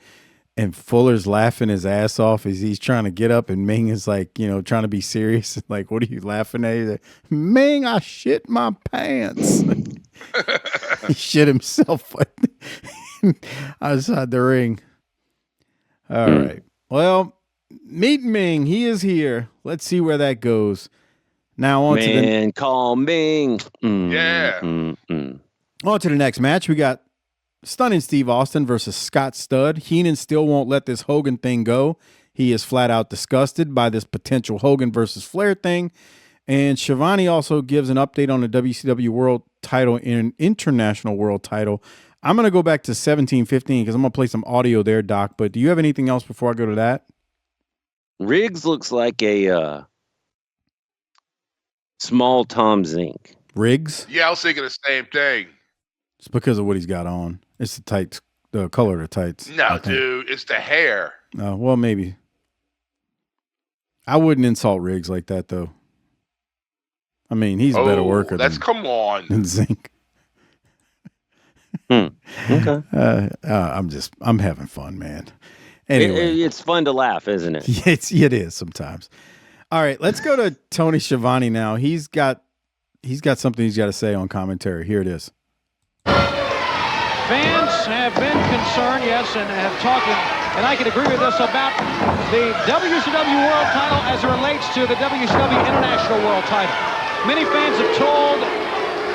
and Fuller's laughing his ass off as he's trying to get up, and Ming is like, trying to be serious. Like, what are you laughing at? He's like, Ming, I shit my pants. He shit himself outside the ring. All right. Well, meet Ming. He is here. Let's see where that goes. Now on to the call Ming. Yeah. On to the next match. We got Stunning Steve Austin versus Scott Studd. Heenan still won't let this Hogan thing go. He is flat out disgusted by this potential Hogan versus Flair thing. And Schiavone also gives an update on the WCW World title and International World title. I'm going to go back to 1715 because I'm going to play some audio there, Doc. But do you have anything else before I go to that? Riggs looks like a small Tom Zink. Riggs? Yeah, I was thinking the same thing. It's because of what he's got on. It's the tights, the color of the tights. No, dude, it's the hair. Well, maybe. I wouldn't insult Riggs like that, though. I mean, he's a better worker come on. than Zink. Okay. I'm having fun, man. Anyway, it's fun to laugh, isn't it? It is sometimes. All right, let's go to Tony Schiavone now. He's got something he's got to say on commentary. Here it is. Fans have been concerned, yes, and have talked, and I can agree with this about the WCW World title as it relates to the WCW International World title. Many fans have told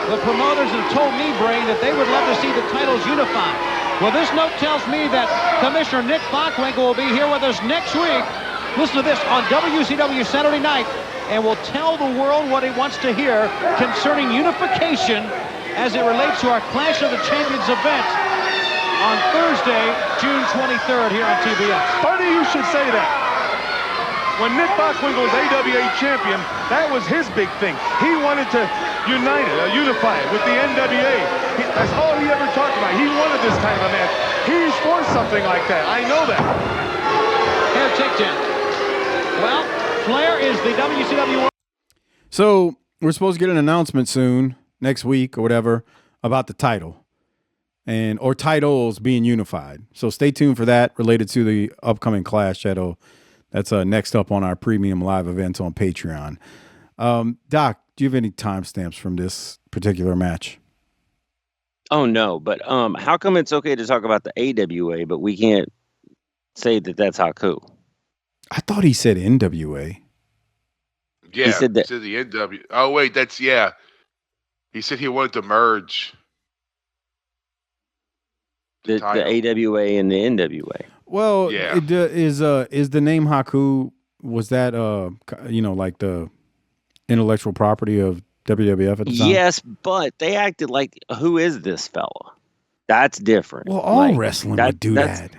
the promoters and told me, Brain, that they would love to see the titles unified. Well, this note tells me that Commissioner Nick Bockwinkel will be here with us next week. Listen to this on WCW Saturday Night, and will tell the world what he wants to hear concerning unification as it relates to our Clash of the Champions event on Thursday, June 23rd here on TBS. Funny you should say that. When Nick Bockwinkel was AWA champion, that was his big thing. He wanted to unite it, unify it with the NWA. That's all he ever talked about. He wanted this kind of a match. He's for something like that. I know that. Here, take 10. Well, Flair is the WCW. So we're supposed to get an announcement soon, next week or whatever, about the title or titles being unified. So stay tuned for that related to the upcoming Clash. That's next up on our premium live events on Patreon. Doc, do you have any timestamps from this particular match? Oh, no. But how come it's okay to talk about the AWA, but we can't say that that's Haku? I thought he said NWA. Yeah, he said the NW. Oh, wait, that's, yeah. He said he wanted to merge the AWA and the NWA. Well, yeah. Is the name Haku, was that like the intellectual property of WWF at the time? Yes, but they acted like, who is this fella? That's different. Well, all wrestling would do that.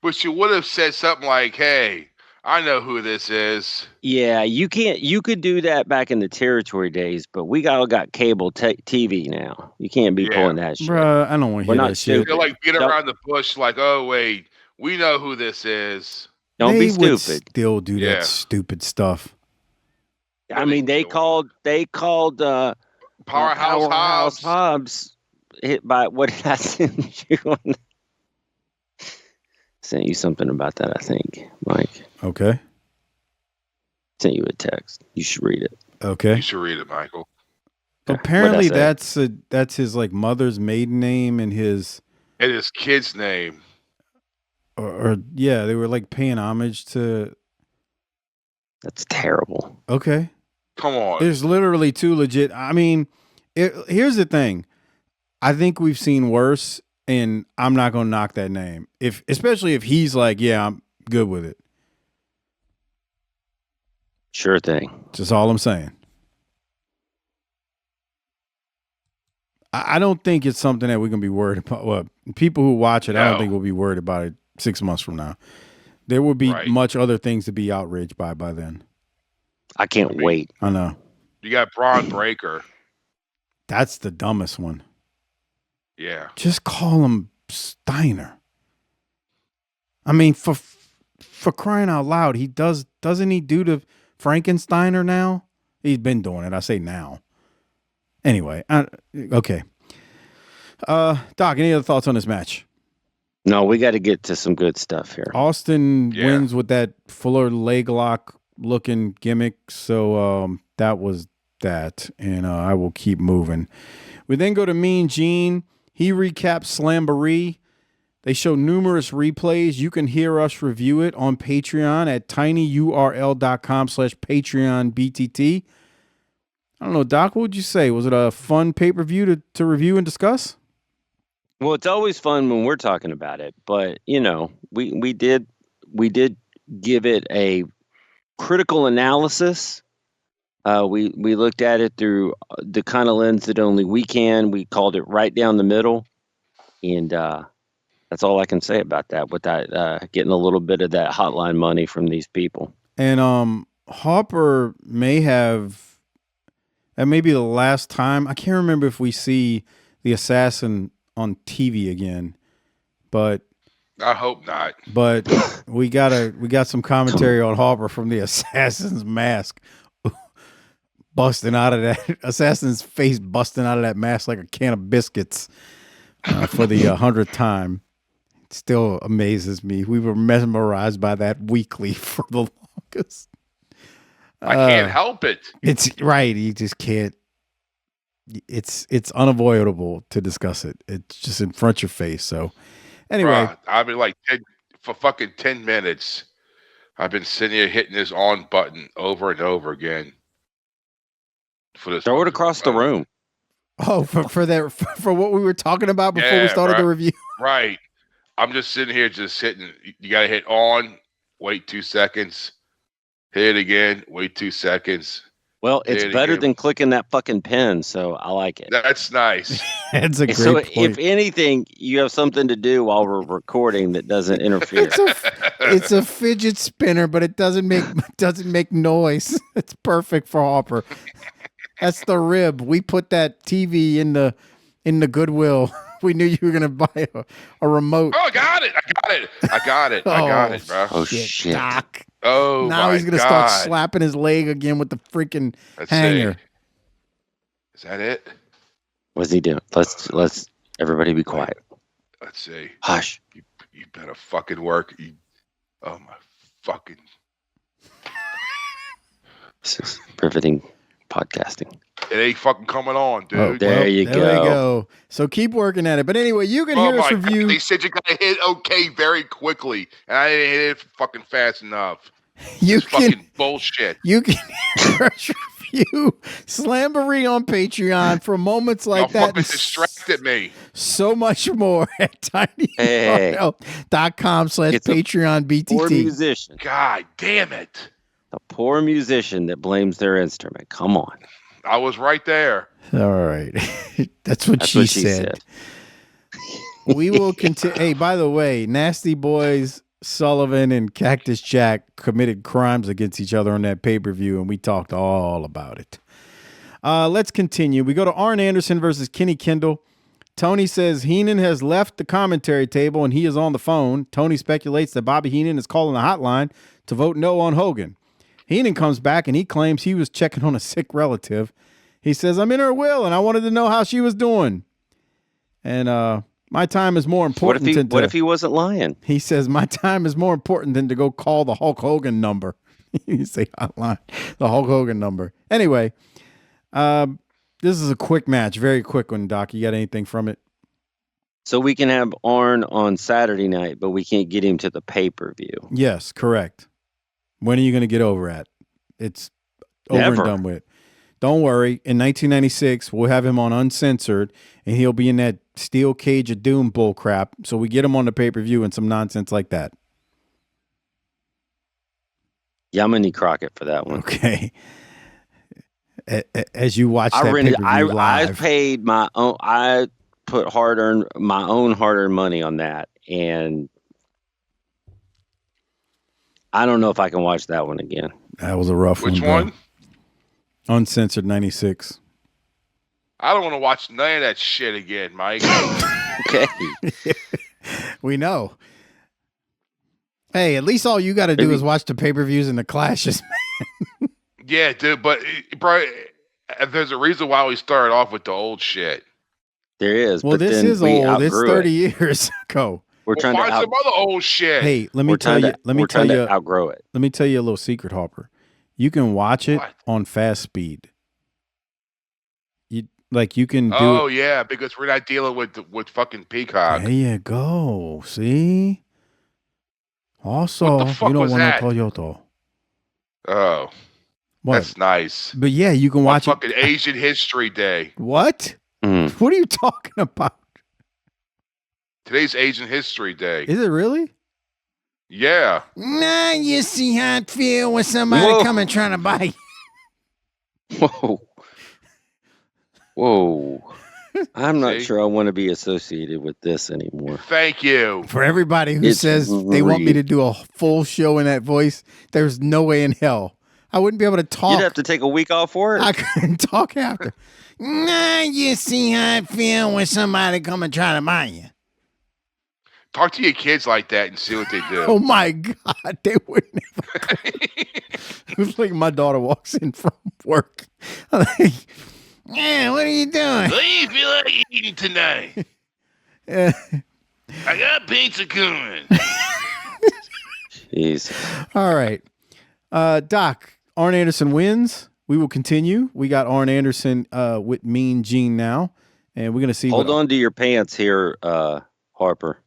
But you would have said something like, hey, I know who this is. Yeah, you could do that back in the territory days, but we all got cable TV now. You can't be pulling that shit. Bruh, I don't want to hear that shit. They're like beating around the bush like, oh, wait, we know who this is. Don't be stupid. Still do that stupid stuff. I mean, they called Powerhouse Hobbs hit by, what did I send you on? Sent you something about that, I think, Mike. Okay. Sent you a text. You should read it. Okay. You should read it, Michael. Apparently that's his like mother's maiden name and his kid's name. Or yeah, they were like paying homage to. That's terrible. Okay. Come on. There's literally two legit. I mean, here's the thing. I think we've seen worse and I'm not going to knock that name. Especially if he's like, yeah, I'm good with it. Sure thing. Just all I'm saying. I don't think it's something that we're going to be worried about. Well, people who watch it, I don't think we'll be worried about it 6 months from now. There will be much other things to be outraged by then. I can't wait. I know. You got Braun Breaker. That's the dumbest one. Yeah. Just call him Steiner. I mean, for crying out loud, doesn't he do the Frankensteiner now? He's been doing it. I say now. Anyway, okay. Doc, any other thoughts on this match? No, we got to get to some good stuff here. Austin wins with that Fuller leg lock looking gimmick. So that was that. And I will keep moving. We then go to Mean Gene. He recaps Slamboree. They show numerous replays. You can hear us review it on Patreon at tinyurl.com/PatreonBTT. I don't know, Doc, what would you say? Was it a fun pay-per-view to review and discuss? Well, it's always fun when we're talking about it, but you know, we did give it a critical analysis. We looked at it through the kind of lens that only we can. We called it right down the middle, and that's all I can say about that. Without getting a little bit of that hotline money from these people. And Harper may have. That may be the last time. I can't remember if we see the assassin on TV again, but I hope not. But we got some commentary on Harper from the assassin's mask busting out of that assassin's face, busting out of that mask like a can of biscuits for the 100th time. It still amazes me. We were mesmerized by that weekly for the longest. I can't help it. It's right. You just can't. It's unavoidable to discuss it. It's just in front of your face. So anyway, I've been like for fucking 10 minutes. I've been sitting here hitting this on button over and over again. For this, throw it across the room. Oh, for what we were talking about before we started the review. Right. I'm just sitting here just hitting. You got to hit on. Wait 2 seconds. Hit it again. Wait 2 seconds. Well, it's better than clicking that fucking pen, so I like it. That's nice. That's a great point. If anything, you have something to do while we're recording that doesn't interfere. It's a fidget spinner, but it doesn't make noise. It's perfect for Harper. That's the rib. We put that TV in the Goodwill. We knew you were gonna buy a remote. Oh, I got it, bro. Oh shit. Doc. Oh, now he's gonna start slapping his leg again with the freaking hanger. Is that it? What's he doing? Let's everybody be quiet. Let's see. Hush. You better fucking work. Oh my fucking. This is riveting podcasting. It ain't fucking coming on, dude. Oh, there you go. So keep working at it. But anyway, you can hear us review. God, they said you gotta hit OK very quickly, and I didn't hit it fucking fast enough. Fucking bullshit. You can hear us review Slamboree on Patreon for moments like that. Fucking distracted me. So much more at tinyurl.com/PatreonBTT. Poor musician. God damn it. A poor musician that blames their instrument. Come on. I was right there. All right. That's what she said. We will continue. Hey, by the way, Nasty Boys, Sullivan, and Cactus Jack committed crimes against each other on that pay-per-view, and we talked all about it. Let's continue. We go to Arn Anderson versus Kenny Kendall. Tony says Heenan has left the commentary table, and he is on the phone. Tony speculates that Bobby Heenan is calling the hotline to vote no on Hogan. Heenan comes back and he claims he was checking on a sick relative. He says, I'm in her will and I wanted to know how she was doing. And my time is more important. What if he wasn't lying? He says, my time is more important than to go call the Hulk Hogan number. You say hotline, the Hulk Hogan number. Anyway, this is a quick match. Very quick one, Doc. You got anything from it? So we can have Arn on Saturday night, but we can't get him to the pay-per-view. Yes, correct. When are you going to get over at? It's over Never. and done with. Don't worry. In 1996, we'll have him on Uncensored, and he'll be in that steel cage of doom bull crap. So we get him on the pay-per-view and some nonsense like that. Yeah, I'm gonna need Crockett for that one. Okay. As you watch that pay-per-view live. I paid my own. I put my own hard-earned money on that, and I don't know if I can watch that one again. That was a rough one. Which one? Uncensored 96. I don't want to watch none of that shit again, Mike. Okay. We know. Hey, at least all you got to do is watch the pay-per-views and the clashes, man. Yeah, dude, but bro, there's a reason why we started off with the old shit. There is. Well, this is old. It's 30 years ago. We're trying to find some other old shit. Hey, let me tell you. Outgrow it. Let me tell you a little secret, Harper. You can watch it on fast speed. You can do. Oh yeah, because we're not dealing with fucking Peacock. There you go. See. Also, what the fuck you don't was want that? a Toyota. Oh, what? That's nice. But yeah, you can watch fucking Asian History Day. What? What are you talking about? Today's Asian History Day. Is it really? Yeah. Now you see how it feel when somebody come and trying to buy you. Whoa. I'm not sure I want to be associated with this anymore. Thank you. For everybody who says they want me to do a full show in that voice, there's no way in hell. I wouldn't be able to talk. You'd have to take a week off for it? I couldn't talk after. Now you see how it feel when somebody come and try to buy you. Talk to your kids like that and see what they do. Oh my God, they would never. It's like my daughter walks in from work. I'm like, yeah, what are you doing? What do you feel like eating tonight? I got pizza coming. Jeez. All right. Doc, Arn Anderson wins. We will continue. We got Arn Anderson with Mean Gene now, and we're going to see. Hold on to your pants here, Harper.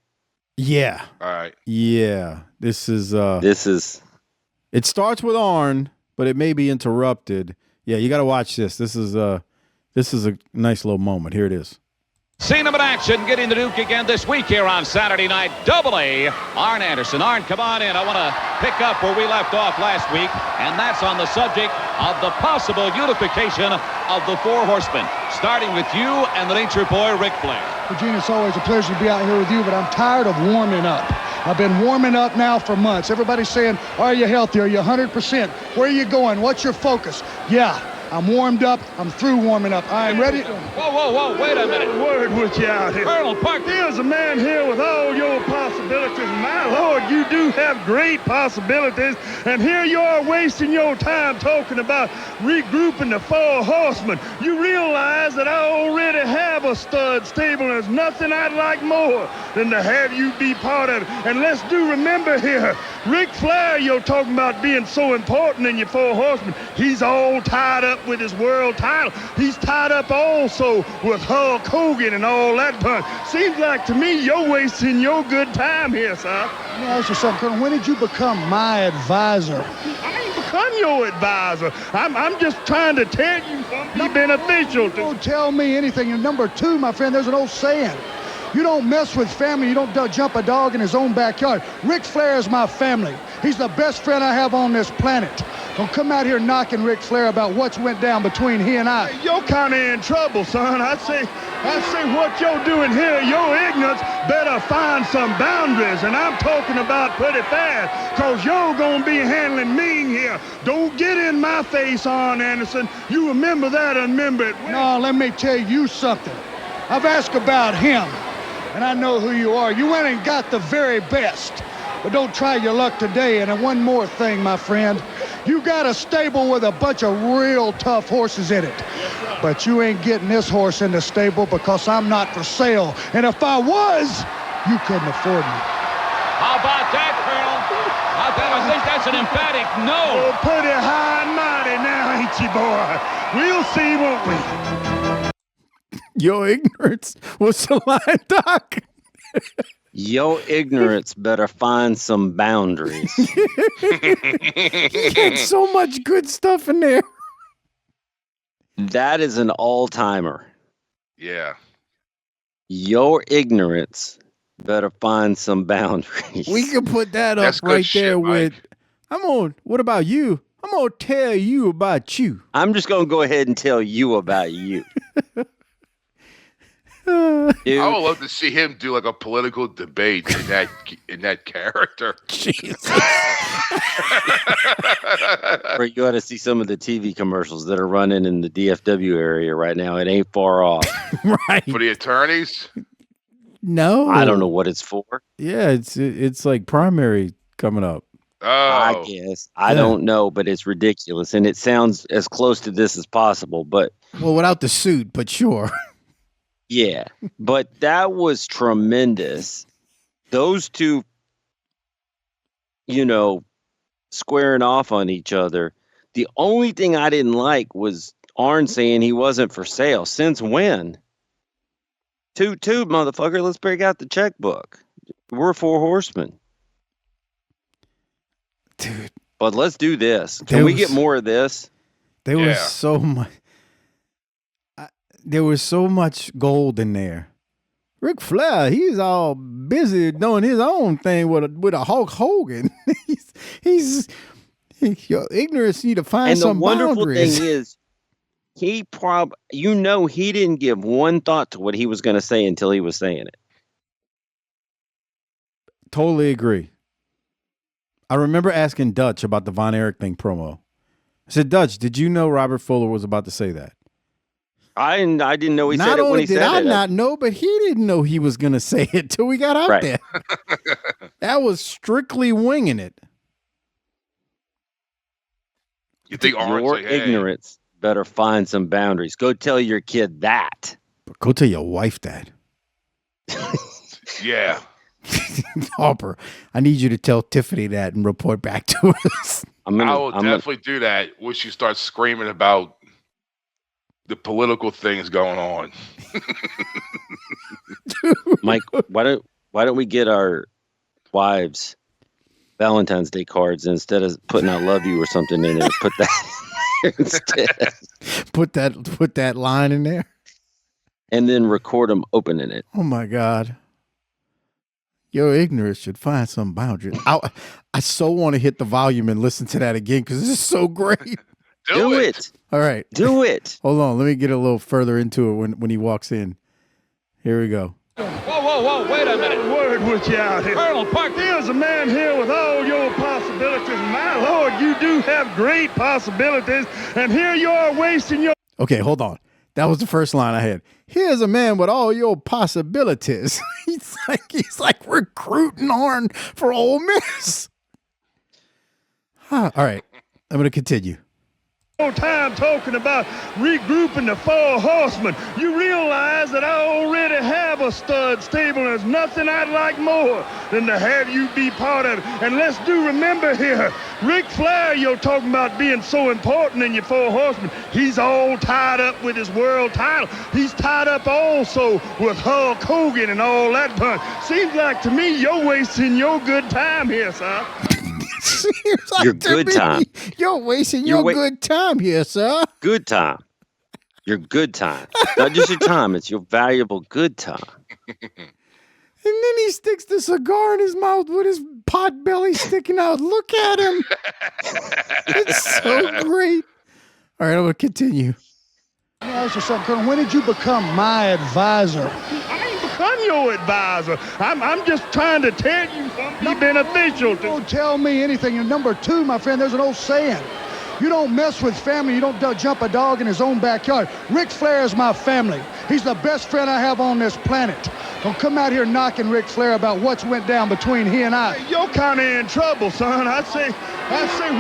Yeah. All right. Yeah. This is. It starts with Arn, but it may be interrupted. Yeah, you got to watch this. This is a nice little moment. Here it is. Seen him in action, getting the Duke again this week here on Saturday Night. Double-A, Arn Anderson. Arn, come on in. I want to pick up where we left off last week, and that's on the subject of the possible unification of the Four Horsemen, starting with you and the Nature Boy, Ric Flair. Well, Gene, it's always a pleasure to be out here with you, but I'm tired of warming up. I've been warming up now for months. Everybody's saying, are you healthy? Are you 100%? Where are you going? What's your focus? Yeah. I'm warmed up. I'm through warming up. I'm ready. Whoa, wait a minute. Word with you out here. Colonel Parker. There's a man here with all your possibilities. My Lord, you do have great possibilities. And here you are wasting your time talking about regrouping the Four Horsemen. You realize that I already have a stud stable. There's nothing I'd like more than to have you be part of it. And let's remember here, Ric Flair, you're talking about being so important in your Four Horsemen. He's all tied up with his world title. He's tied up also with Hulk Hogan and all that bunch. Seems like to me you're wasting your good time here, sir. Let me ask you something, Colonel. When did you become my advisor? I ain't become your advisor. I'm just trying to tell you something. Be beneficial to. Don't tell me anything. And number two, my friend, there's an old saying. You don't mess with family. You don't jump a dog in his own backyard. Ric Flair is my family. He's the best friend I have on this planet. Don't come out here knocking Ric Flair about what's went down between he and I. You're kind of in trouble, son. I say what you're doing here, your ignorance better find some boundaries. And I'm talking about pretty fast, because you're going to be handling me here. Don't get in my face, Arn Anderson. You remember that and remember it. No, let me tell you something. I've asked about him, and I know who you are. You went and got the very best. But don't try your luck today. And one more thing, my friend. You got a stable with a bunch of real tough horses in it. But you ain't getting this horse in the stable because I'm not for sale. And if I was, you couldn't afford me. How about that, Colonel? I think that's an emphatic no. Oh, pretty high and mighty now, ain't you, boy? We'll see, won't we? Your ignorance. What's the line, Doc? Your ignorance better find some boundaries. You get so much good stuff in there. That is an all-timer. Yeah. Your ignorance better find some boundaries. We can put that up right there with, what about you? I'm going to tell you about you. I'm just going to go ahead and tell you about you. I would love to see him do like a political debate in that character. Jesus. Or you ought to see some of the TV commercials that are running in the DFW area right now. It ain't far off. Right. For the attorneys? No. I don't know what it's for. Yeah, it's like primary coming up. Oh. I guess. I don't know, but it's ridiculous. And it sounds as close to this as possible. But well, without the suit, but sure. Yeah, but that was tremendous. Those two, squaring off on each other. The only thing I didn't like was Arn saying he wasn't for sale. Since when? Toot Toot, motherfucker, let's break out the checkbook. We're 4 horsemen. Dude. But let's do this. Can we get more of this? There was so much. There was so much gold in there. Ric Flair, he's all busy doing his own thing with a Hulk Hogan. he's your ignorance need to find some boundaries. And the wonderful thing is, he he didn't give one thought to what he was going to say until he was saying it. Totally agree. I remember asking Dutch about the Von Erich thing promo. I said, Dutch, did you know Robert Fuller was about to say that? I didn't know he not said it when he said it. Not only did I not know, but he didn't know he was going to say it till we got out there. That was strictly winging it. You think your ignorance better find some boundaries. Go tell your kid that. But go tell your wife that. Yeah. Harper, I need you to tell Tiffany that and report back to us. I will definitely do that when she starts screaming about the political things going on. Mike, why don't we get our wives Valentine's Day cards instead of putting "I love you" or something in there? Put that instead. Put that line in there, and then record them opening it. Oh my God! Your ignorance should find some boundaries. I so want to hit the volume and listen to that again because this is so great. Do it. All right. Do it. Hold on. Let me get a little further into it when he walks in. Here we go. Whoa, wait a minute. Word with you out here. Colonel Park, there's a man here with all your possibilities. My Lord, you do have great possibilities. And here you are wasting your... Okay, hold on. That was the first line I had. Here's a man with all your possibilities. he's like recruiting Arn for Ole Miss. All right. I'm going to continue. Time talking about regrouping the 4 horsemen. You realize that I already have a stud stable, and there's nothing I'd like more than to have you be part of it. And let's do remember here, Ric Flair, you're talking about being so important in your 4 horsemen. He's all tied up with his world title. He's tied up also with Hulk Hogan and all that bunch. Seems like to me you're wasting your good time here, sir. Like your good time. You're wasting your good time here, sir. Good time. Your good time. Not just your time, it's your valuable good time. And then he sticks the cigar in his mouth with his pot belly sticking out. Look at him. It's so great. All right, I'm going to continue. Let me ask you something, Colonel. When did you become my advisor? I'm your advisor. I'm just trying to tell you something beneficial. Don't tell me anything. And number 2, my friend, there's an old saying. You don't mess with family. You don't jump a dog in his own backyard. Ric Flair is my family. He's the best friend I have on this planet. Don't come out here knocking Ric Flair about what's went down between he and I. You're kind of in trouble, son. I say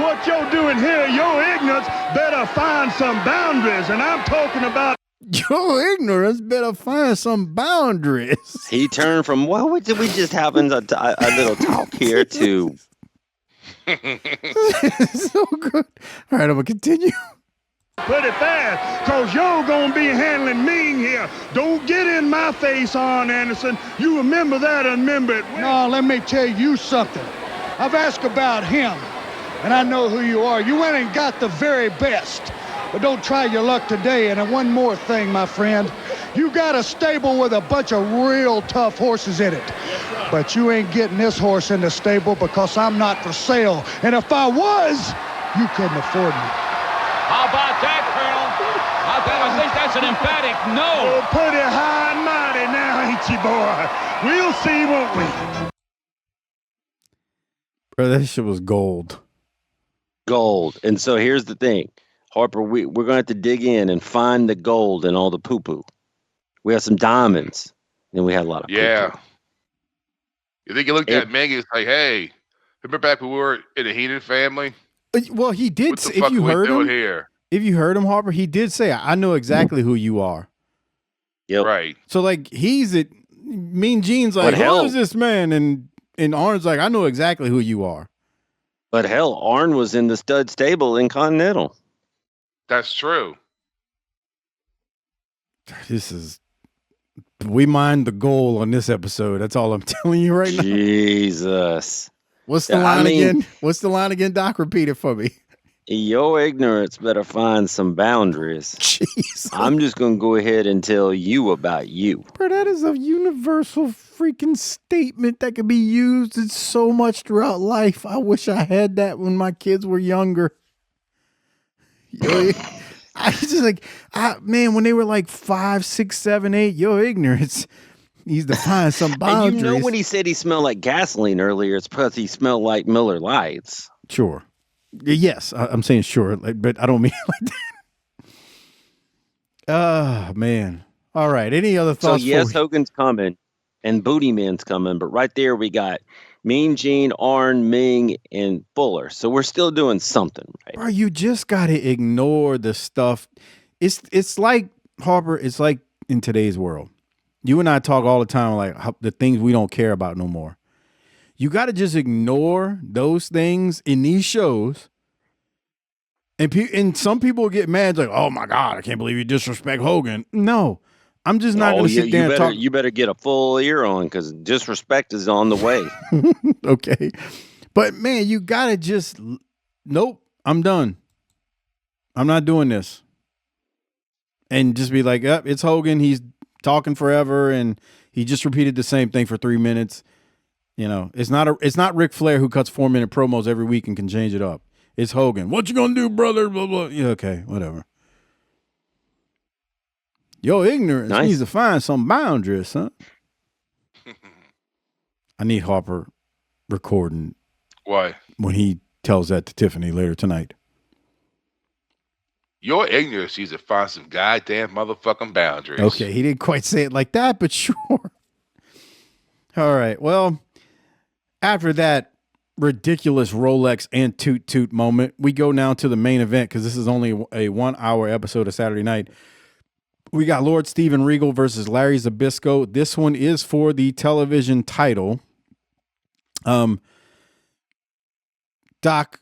what you're doing here, your ignorance better find some boundaries. And I'm talking about your ignorance better find some boundaries. He turned from, what did we just have a little talk here to... So good. All right, I'm going to continue. Pretty fast, because you're going to be handling me here. Don't get in my face, Arn Anderson. You remember that and remember it. No, let me tell you something. I've asked about him, and I know who you are. You went and got the very best. but don't try your luck today. And then one more thing, my friend. You got a stable with a bunch of real tough horses in it. But you ain't getting this horse in the stable because I'm not for sale. And if I was, you couldn't afford me. How about that, Colonel? I think that's an emphatic no. Oh, pretty high and mighty now, ain't you, boy? We'll see, won't we? Bro, that shit was gold. Gold. And so here's the thing. Harper, we're going to have to dig in and find the gold and all the poo-poo. We have some diamonds. And we had a lot of poo-poo. You think you looked at Meg and it's like, hey, remember back when we were in the Heenan family? Well, he did. What the If fuck you are we heard doing him, here? if you heard him, Harper, he did say, "I know exactly who you are." Yep. Right. So like he's it. Mean Gene's like, who is this man? And Arn's like, I know exactly who you are. But hell, Arn was in the stud stable in Continental. That's true. We mind the goal on this episode. That's all I'm telling you right now. Jesus. What's the line again? What's the line again, Doc? Repeat it for me. Your ignorance better find some boundaries. Jeez. I'm just going to go ahead and tell you about you. Bro, that is a universal freaking statement that can be used in so much throughout life. I wish I had that when my kids were younger. I was just like, man, when they were like 5, 6, 7, 8, your ignorance. He's defined some boundaries. And you know when he said he smelled like gasoline earlier, it's because he smelled like Miller Lights. Sure. Yes, I'm saying sure, but I don't mean like that. Oh, man. All right. Any other thoughts? So, yes, Hogan's coming and Booty Man's coming, but right there we got Mean Gene, Arn, Ming, and Fuller. So we're still doing something, right? Bro, you just got to ignore the stuff. It's like, Harper, it's like in today's world. You and I talk all the time like the things we don't care about no more. You got to just ignore those things in these shows. And some people get mad like, oh, my God, I can't believe you disrespect Hogan. No, I'm just not going to sit there and talk. You better get a full ear on because disrespect is on the way. Okay. But, man, you got to just, nope, I'm done. I'm not doing this. And just be like, it's Hogan. He's talking forever, and he just repeated the same thing for 3 minutes. You know, it's not Ric Flair who cuts 4-minute promos every week and can change it up. It's Hogan. What you gonna do, brother? Blah blah. Yeah, okay, whatever. Your ignorance needs to find some boundaries, huh? I need Harper recording. Why? When he tells that to Tiffany later tonight. Your ignorance needs to find some goddamn motherfucking boundaries. Okay, he didn't quite say it like that, but sure. All right, well, after that ridiculous Rolex and Toot Toot moment, we go now to the main event because this is only a 1-hour episode of Saturday Night. We got Lord Steven Regal versus Larry Zbyszko. This one is for the television title. Doc,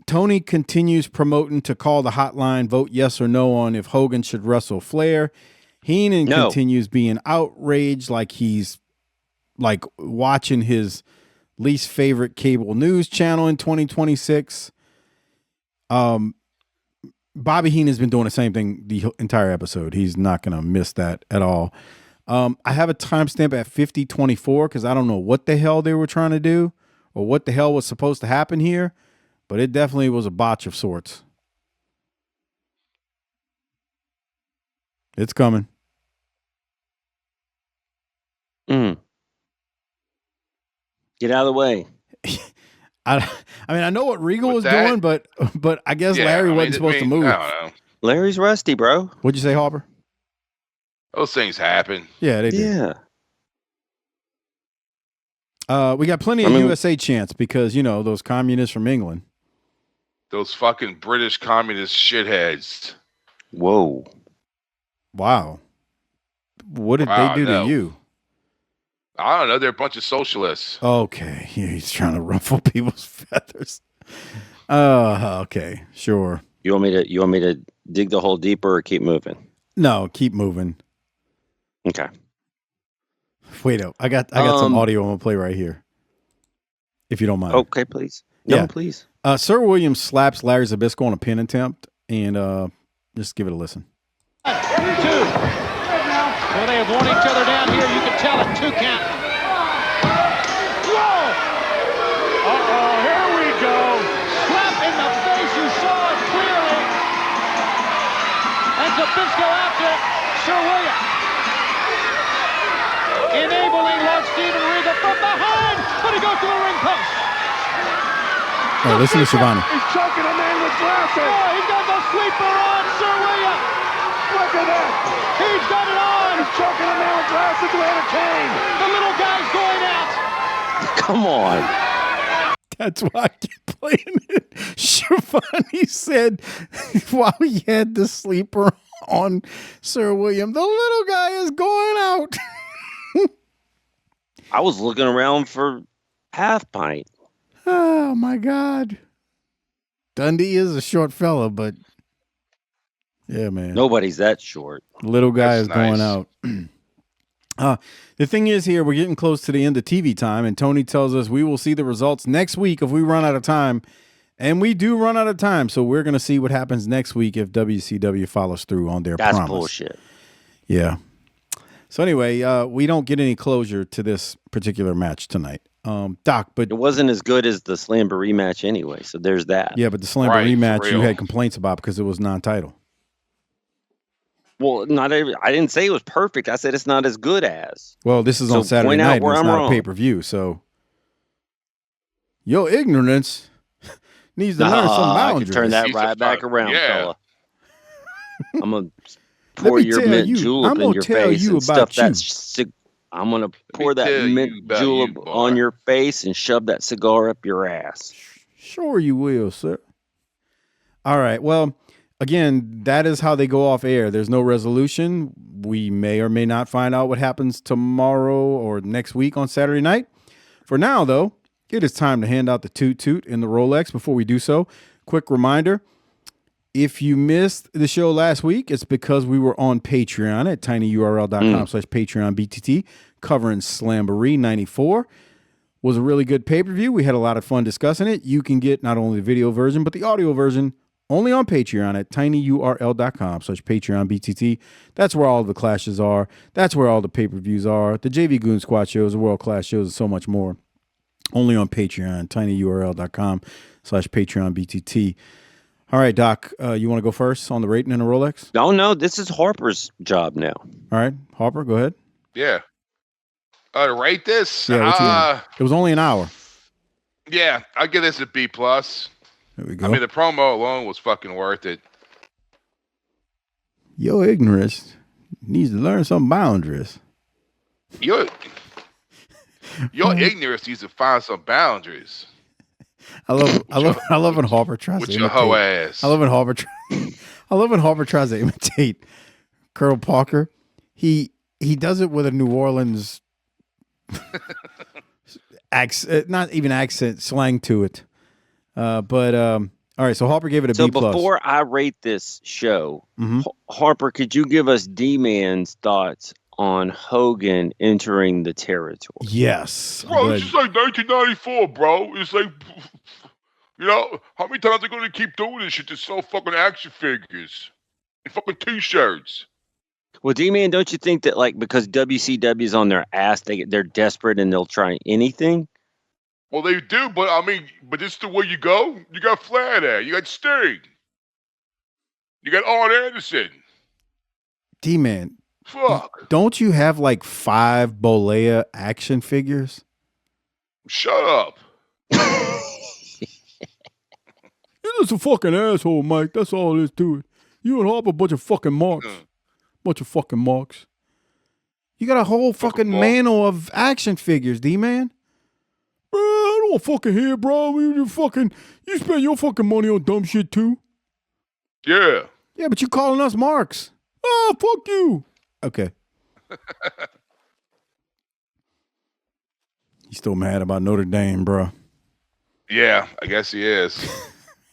Tony continues promoting to call the hotline, vote yes or no on if Hogan should wrestle Flair. Heenan continues being outraged like he's like watching his least favorite cable news channel in 2026. Bobby Heenan's been doing the same thing the entire episode. He's not going to miss that at all. I have a timestamp at 50:24 because I don't know what the hell they were trying to do or what the hell was supposed to happen here, but it definitely was a botch of sorts. It's coming. Get out of the way. I mean, I know what Regal was doing, but I guess Larry wasn't supposed to move. I don't know. Larry's rusty, bro. What'd you say, Harper? Those things happen. Yeah, they do. Yeah. We got plenty of USA chants because, you know, those communists from England. Those fucking British communist shitheads. Whoa. Wow. What did they do to you? I don't know. They're a bunch of socialists. Okay. He's trying to ruffle people's feathers. Okay. Sure. You want me to dig the hole deeper or keep moving? No, keep moving. Okay. Wait up. I got some audio I'm gonna play right here. If you don't mind. Okay, please. No, yeah. please. Sir Williams slaps Larry Zbyszko on a pin attempt, and Just give it a listen. 2. Well, they have worn each other down here. You can tell it. 2 count. Whoa! Uh-oh, here we go. Slap in the face. You saw it clearly. And Zabisco after Sir William. Enabling Lord Steven Regal from behind. But he goes to the ring post. Oh, listen to Schiavone. He's choking a man with glasses. Oh, he's got the sleeper on Sir William. Look at that. He's got it on. He's choking a man with glasses with a cane. The little guy's going out. Come on. That's why I keep playing it. Schiavone said while he had the sleeper on Sir William, the little guy is going out. I was looking around for half pint. Oh, my God. Dundee is a short fella, but yeah, man. Nobody's that short. Little guy is That's going nice. out. The thing is here, we're getting close to the end of TV time, and Tony tells us we will see the results next week if we run out of time. And we do run out of time, so we're going to see what happens next week if WCW follows through on their promise. That's bullshit. Yeah. So anyway, we don't get any closure to this particular match tonight. Doc, but it wasn't as good as the Slamboree match anyway, so there's that. Yeah, but the Slamboree match you had complaints about because it was non-title. Well, I didn't say it was perfect. I said it's not as good as. Well, this is on Saturday night, and it's not a pay-per-view, so your ignorance needs to learn some boundaries. I can turn that right back around, fella. I'm gonna pour your mint julep in your face and stuff that. I'm gonna pour that mint julep on your face and shove that cigar up your ass. Sure, you will, sir. All right. Well, again, that is how they go off air. There's no resolution. We may or may not find out what happens tomorrow or next week on Saturday night. For now, though, it is time to hand out the Toot Toot and the Rolex. Before we do so, quick reminder. If you missed the show last week, it's because we were on Patreon at tinyurl.com/PatreonBTT covering Slamboree 94. Was a really good pay-per-view. We had a lot of fun discussing it. You can get not only the video version, but the audio version only on Patreon at tinyurl.com/PatreonBTT. That's where all the clashes are. That's where all the pay-per-views are. The JV Goon Squad shows, the world-class shows, and so much more. Only on Patreon, tinyurl.com/PatreonBTT. All right, Doc, you want to go first on the rating and the Rolex? No, this is Harper's job now. All right, Harper, go ahead. Yeah. To rate this? Yeah, it was only an hour. Yeah, I'll give this a B+. There we go. I mean, the promo alone was fucking worth it. Your ignorance needs to learn some boundaries. Your ignorance needs to find some boundaries. I love when Harper tries with to your imitate. hoe ass. I love when Harper tries to imitate Colonel Parker. He does it with a New Orleans accent, not even accent, slang to it. All right, so Harper gave it a B+. So before I rate this show, Harper, could you give us D-Man's thoughts on Hogan entering the territory? Yes. Bro, this is like 1994, bro. It's like, how many times are they going to keep doing this shit to sell fucking action figures and fucking T-shirts? Well, D-Man, don't you think that, because WCW is on their ass, they're desperate and they'll try anything? Well, they do, but this is the way you go. You got Flair there. You got Sting. You got Arn Anderson. D-Man. Fuck. Don't you have 5 Bollea action figures? Shut up. You're just a fucking asshole, Mike. That's all there is to it. You and Harper, a bunch of fucking marks. Bunch of fucking marks. You got a whole fucking mantle of action figures, D-Man. Bro, I don't fucking hear, bro. You spend your fucking money on dumb shit too. Yeah. Yeah, but you calling us marks. Oh, fuck you. Okay. He's still mad about Notre Dame, bro. Yeah, I guess he is.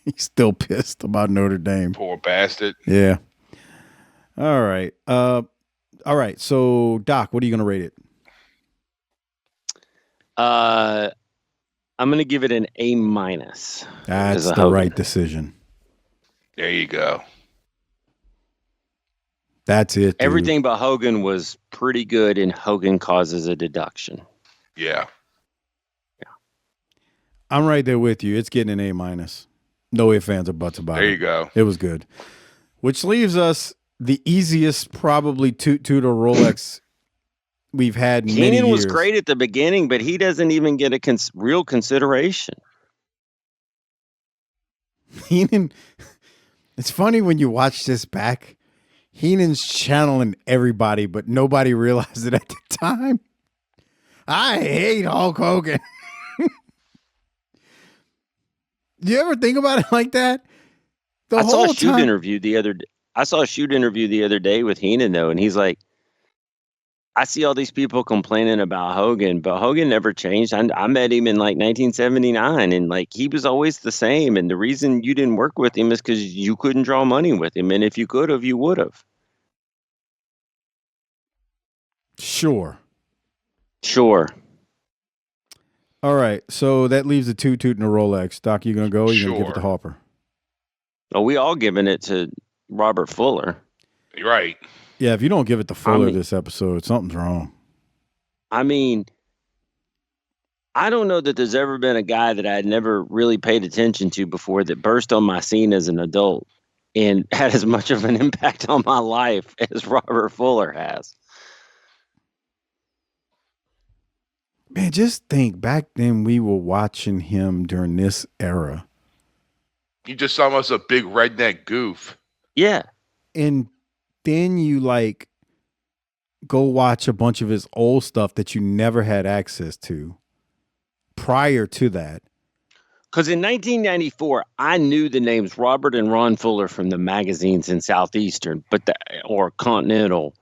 He's still pissed about Notre Dame. Poor bastard. Yeah. All right. All right. So, Doc, what are you going to rate it? I'm going to give it an A-. That's the right decision. There you go. That's it. Dude. Everything but Hogan was pretty good, and Hogan causes a deduction. Yeah. I'm right there with you. It's getting an A-. No ifs, ands, or buts about it. There you go. It was good. Which leaves us the easiest, probably Toot Toot or Rolex we've had in many years. Heenan was great at the beginning, but he doesn't even get a real consideration. Heenan, it's funny when you watch this back. Heenan's channeling everybody, but nobody realized it at the time. I hate Hulk Hogan. Do you ever think about it like that? I saw a shoot interview the other day with Heenan, though, and he's like, I see all these people complaining about Hogan, but Hogan never changed. I met him in like 1979, and like he was always the same. And the reason you didn't work with him is because you couldn't draw money with him. And if you could have, you would have. Sure. All right, so that leaves the Toot Toot and a Rolex. Doc, you gonna go? Or you gonna give it to Harper? Oh, we all giving it to Robert Fuller. You're right. Yeah, if you don't give it to Fuller this episode, something's wrong. I mean, I don't know that there's ever been a guy that I had never really paid attention to before that burst on my scene as an adult and had as much of an impact on my life as Robert Fuller has. Man, just think, back then we were watching him during this era. You just saw him as a big redneck goof. Yeah. And then you like go watch a bunch of his old stuff that you never had access to prior to that. Because in 1994, I knew the names Robert and Ron Fuller from the magazines in Southeastern, or Continental.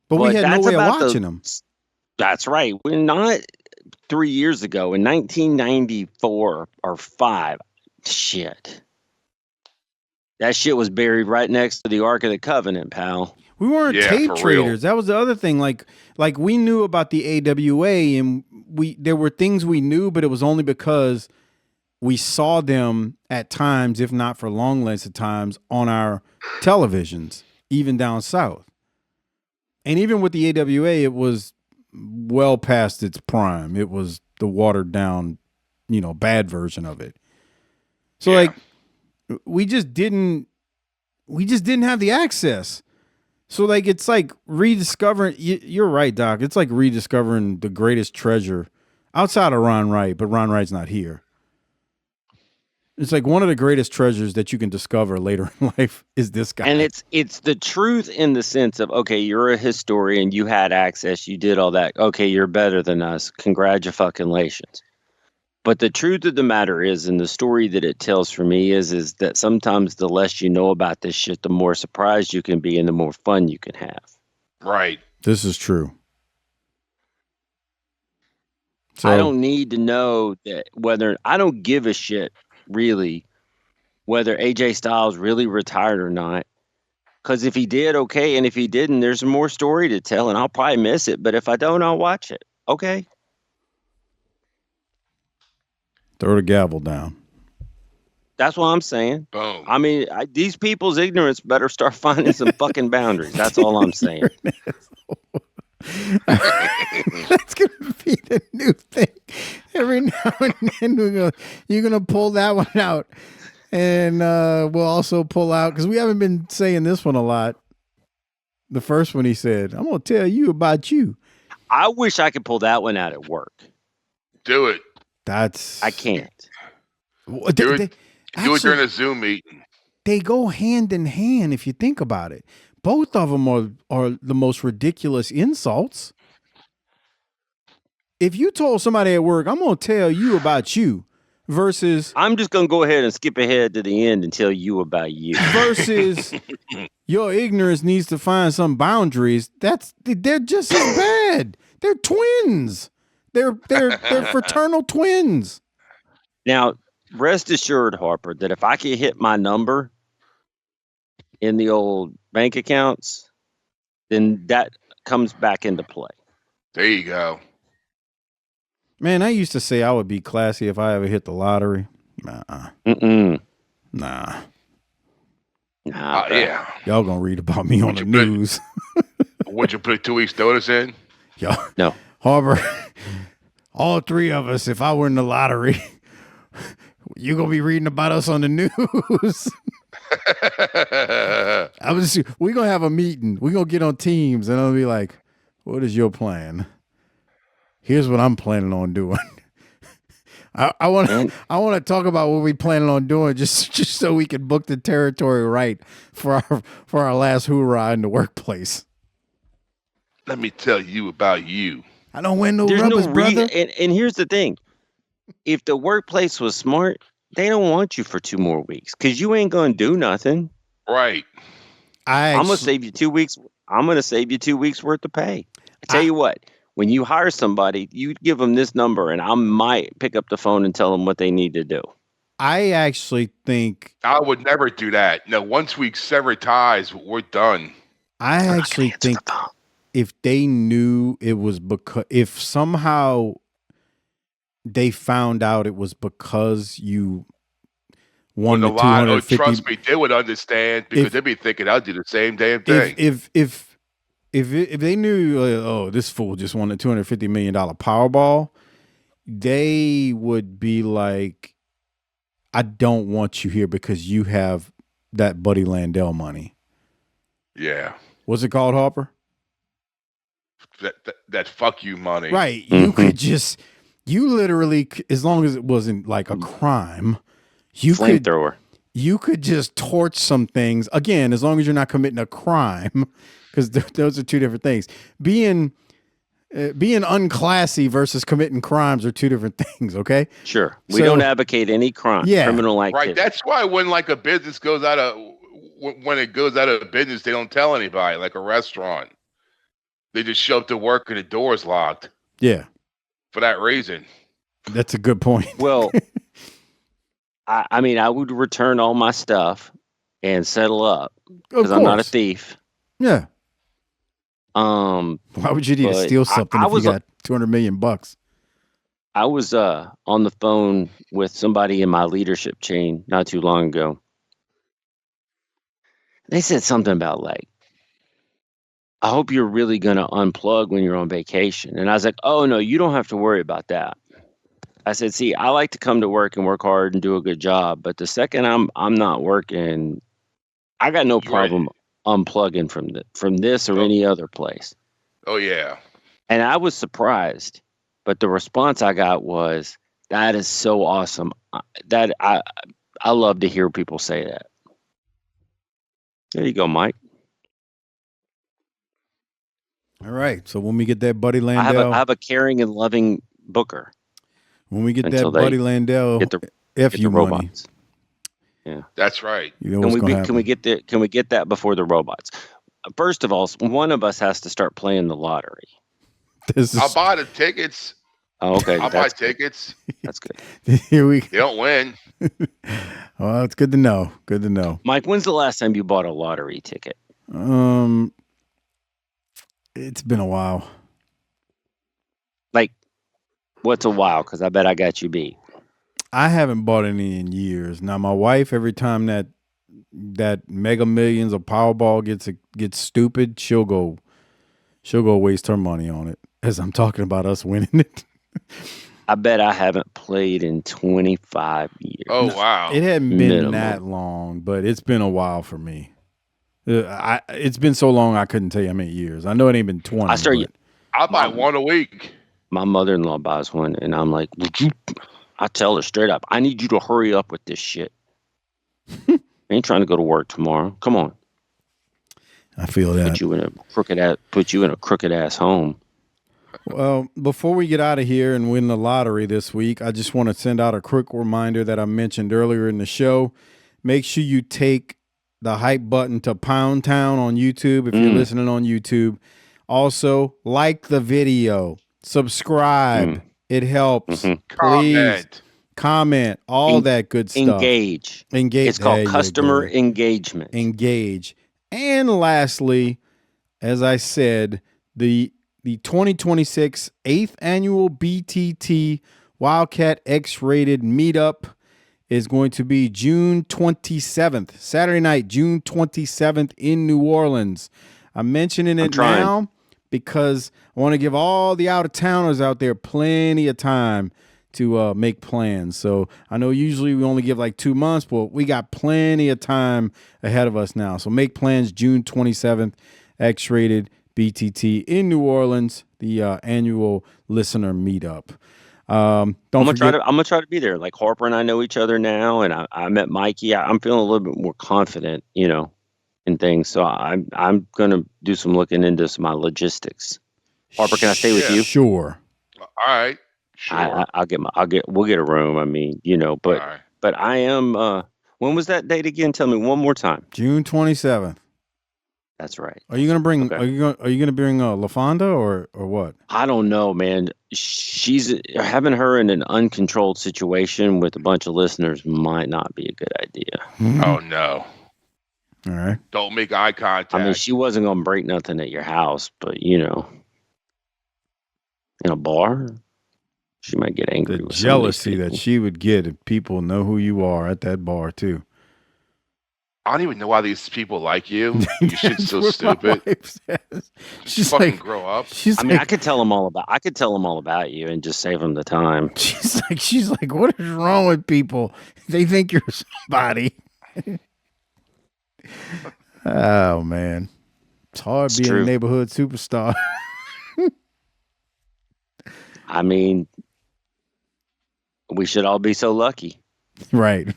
But we had no way of watching them. That's right. We're not 3 years ago in 1994 or 5. Shit. That shit was buried right next to the Ark of the Covenant, pal. We weren't tape traders. That was the other thing. Like we knew about the AWA, and there were things we knew, but it was only because we saw them at times, if not for long lengths of times, on our televisions, even down south. And even with the AWA, it was well past its prime. It was the watered down, bad version of it. So like we just didn't have the access. So like it's like rediscovering, you're right, Doc. It's like rediscovering the greatest treasure outside of Ron Wright, but Ron Wright's not here. It's like one of the greatest treasures that you can discover later in life is this guy. And it's the truth in the sense of, okay, you're a historian, you had access, you did all that. Okay, you're better than us. Congratulations. But the truth of the matter is, and the story that it tells for me is that sometimes the less you know about this shit, the more surprised you can be and the more fun you can have. Right. This is true. So, I don't need to know that I don't give a shit really whether AJ Styles really retired or not. Because if he did, okay. And if he didn't, there's more story to tell and I'll probably miss it. But if I don't, I'll watch it. Okay. Throw the gavel down. That's what I'm saying. Boom. I mean, these people's ignorance better start finding some fucking boundaries. That's all I'm saying. That's gonna be the new thing. Every now and then you're gonna pull that one out, and we'll also pull out, because we haven't been saying this one a lot. The first one he said, "I'm gonna tell you about you." I wish I could pull that one out at work. Do it. I can't. Do it during a Zoom meeting. They go hand in hand if you think about it. Both of them are the most ridiculous insults. If you told somebody at work, "I'm going to tell you about you," versus... I'm just going to go ahead and skip ahead to the end and tell you about you. Versus, your ignorance needs to find some boundaries. They're just as bad. They're twins. They're fraternal twins. Now, rest assured, Harper, that if I could hit my number in the old bank accounts, then that comes back into play. There you go. Man, I used to say I would be classy if I ever hit the lottery. Nah. Mm-mm. Nah. Nah, yeah. Y'all gonna read about me on the news. Would you put 2 weeks notice in? Y'all, no. Harper, all three of us, if I were in the lottery, you gonna be reading about us on the news. We're gonna have a meeting. We're gonna get on Teams and I'll be like, what is your plan? Here's what I'm planning on doing. I want to talk about what we planning on doing just so we can book the territory right for our last hoorah in the workplace. Let me tell you about you. I don't win no There's rubbers, no brother. and here's the thing. If the workplace was smart, they don't want you for 2 more weeks because you ain't going to do nothing. Right. I'm going to save you 2 weeks. I'm going to save you 2 weeks worth of pay. I tell you what, when you hire somebody, you give them this number and I might pick up the phone and tell them what they need to do. I actually think I would never do that. No, once we sever ties, we're done. I actually think if they knew it was if somehow they found out it was because you won the 250. Trust me, they would understand because they'd be thinking I'll do the same damn thing. If they knew, oh, this fool just won the $250 million Powerball, they would be like, I don't want you here because you have that Buddy Landell money. Yeah. What's it called, Harper? That fuck you money. Right. You could you literally, as long as it wasn't like a crime, Flamethrower. You could just torch some things. Again, as long as you're not committing a crime, because those are two different things. Being unclassy versus committing crimes are two different things, okay? Sure. We don't advocate any crime, criminal activity. Right. That's why when like a business goes out of business, they don't tell anybody, like a restaurant. They just show up to work and the door's locked. Yeah. For that reason. That's a good point. Well, I mean, I would return all my stuff and settle up because I'm not a thief. Yeah. Why would you need to steal something if you got $200 million? I was on the phone with somebody in my leadership chain not too long ago. They said something about like, I hope you're really going to unplug when you're on vacation. And I was like, oh, no, you don't have to worry about that. I said, see, I like to come to work and work hard and do a good job. But the second I'm not working, I got no problem unplugging from this or any other place. Oh, yeah. And I was surprised. But the response I got was, that is so awesome. That I love to hear people say that. There you go, Mike. All right. So when we get that Buddy Landell, I have a caring and loving booker. When we get that Buddy Landell, get the money. robots. Yeah, that's right. You know can we get that before the robots? First of all, one of us has to start playing the lottery. I'll buy the tickets. Oh, okay. I'll buy tickets. That's good. Here we. You don't win. Well, it's good to know. Good to know. Mike, when's the last time you bought a lottery ticket? It's been a while. Like, what's a while? Because I bet I got you beat. I haven't bought any in years. Now, my wife, every time that Mega Millions or Powerball gets stupid, she'll go waste her money on it. As I'm talking about us winning it. I bet I haven't played in 25 years. Oh, wow. It hadn't been that long, but it's been a while for me. It's been so long I couldn't tell you how many years. I know it ain't been 20. I'll buy one a week. My mother-in-law buys one, and I'm like, I tell her straight up, I need you to hurry up with this shit. I ain't trying to go to work tomorrow. Come on. I feel that. Put you in a crooked ass home. Well, before we get out of here and win the lottery this week, I just want to send out a quick reminder that I mentioned earlier in the show. Make sure you take the hype button to Pound Town on YouTube if you're listening on YouTube. Also, like the video, subscribe. It helps. Please comment, all that good stuff. Engage. It's called customer engagement. Engage. And lastly, as I said, the 2026 8th annual BTT Wildkat X-rated meetup is going to be June 27th, Saturday night, June 27th in New Orleans. I'm mentioning it now because I want to give all the out-of-towners out there plenty of time to make plans. So I know usually we only give like 2 months, but we got plenty of time ahead of us now. So make plans June 27th, X-Rated BTT in New Orleans, the annual listener meetup. I'm gonna try to be there. Like Harper and I know each other now, and I met Mikey. I'm feeling a little bit more confident, in things. So I'm gonna do some looking into my logistics. Harper, can I stay with you? Sure. All right. Sure. We'll get a room. I mean, but right. But I am. When was that date again? Tell me one more time. June 27th. That's right. Are you gonna bring? Okay. Are you gonna bring LaFonda or what? I don't know, man. She's having her in an uncontrolled situation with a bunch of listeners might not be a good idea. Oh no. All right. Don't make eye contact. I mean, she wasn't gonna break nothing at your house, but in a bar, she might get angry. The with jealousy that she would get if people know who you are at that bar too. I don't even know why these people like you. You shit's so stupid. She's fucking like, grow up. I could tell them all about you and just save them the time. She's like, what is wrong with people? They think you're somebody. Oh man, it's hard being a neighborhood superstar. I mean, we should all be so lucky. Right.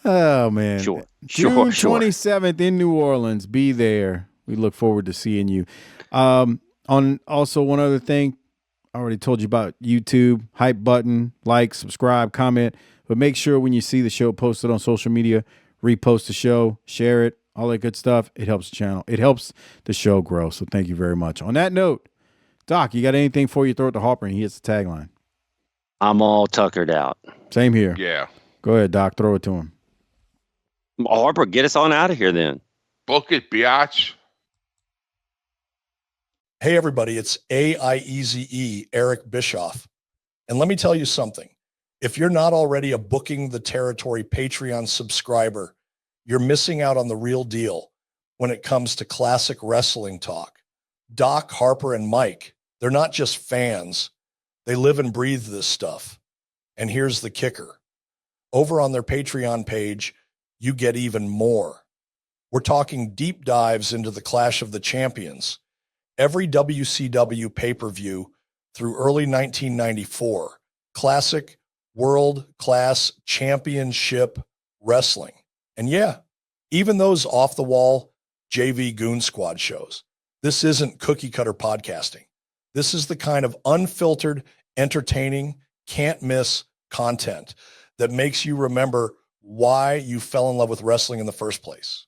Oh man. Sure. June 27th in New Orleans. Be there. We look forward to seeing you. On also one other thing, I already told you about YouTube, hype button, like, subscribe, comment, but make sure when you see the show posted on social media, repost the show, share it, all that good stuff. It helps the channel. It helps the show grow. So thank you very much. On that note, Doc, you got anything for you? Throw it to Harper and he hits the tagline. I'm all tuckered out. Same here. Yeah. Go ahead, Doc. Throw it to him. Harper, get us on out of here then. Book it, biatch. Hey, everybody. It's AIEZE, Eric Bischoff. And let me tell you something. If you're not already a Booking the Territory Patreon subscriber, you're missing out on the real deal when it comes to classic wrestling talk. Doc, Harper, and Mike, they're not just fans. They live and breathe this stuff. And here's the kicker. Over on their Patreon page, you get even more. We're talking deep dives into the Clash of the Champions, every WCW pay-per-view through early 1994, classic world-class championship wrestling. And yeah, even those off-the-wall JV Goon Squad shows. This isn't cookie-cutter podcasting. This is the kind of unfiltered, entertaining, can't-miss content that makes you remember why you fell in love with wrestling in the first place.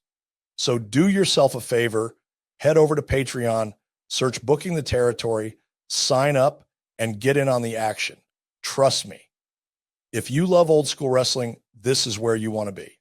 So do yourself a favor, head over to Patreon, search Booking the Territory, sign up, and get in on the action. Trust me, if you love old school wrestling, this is where you want to be.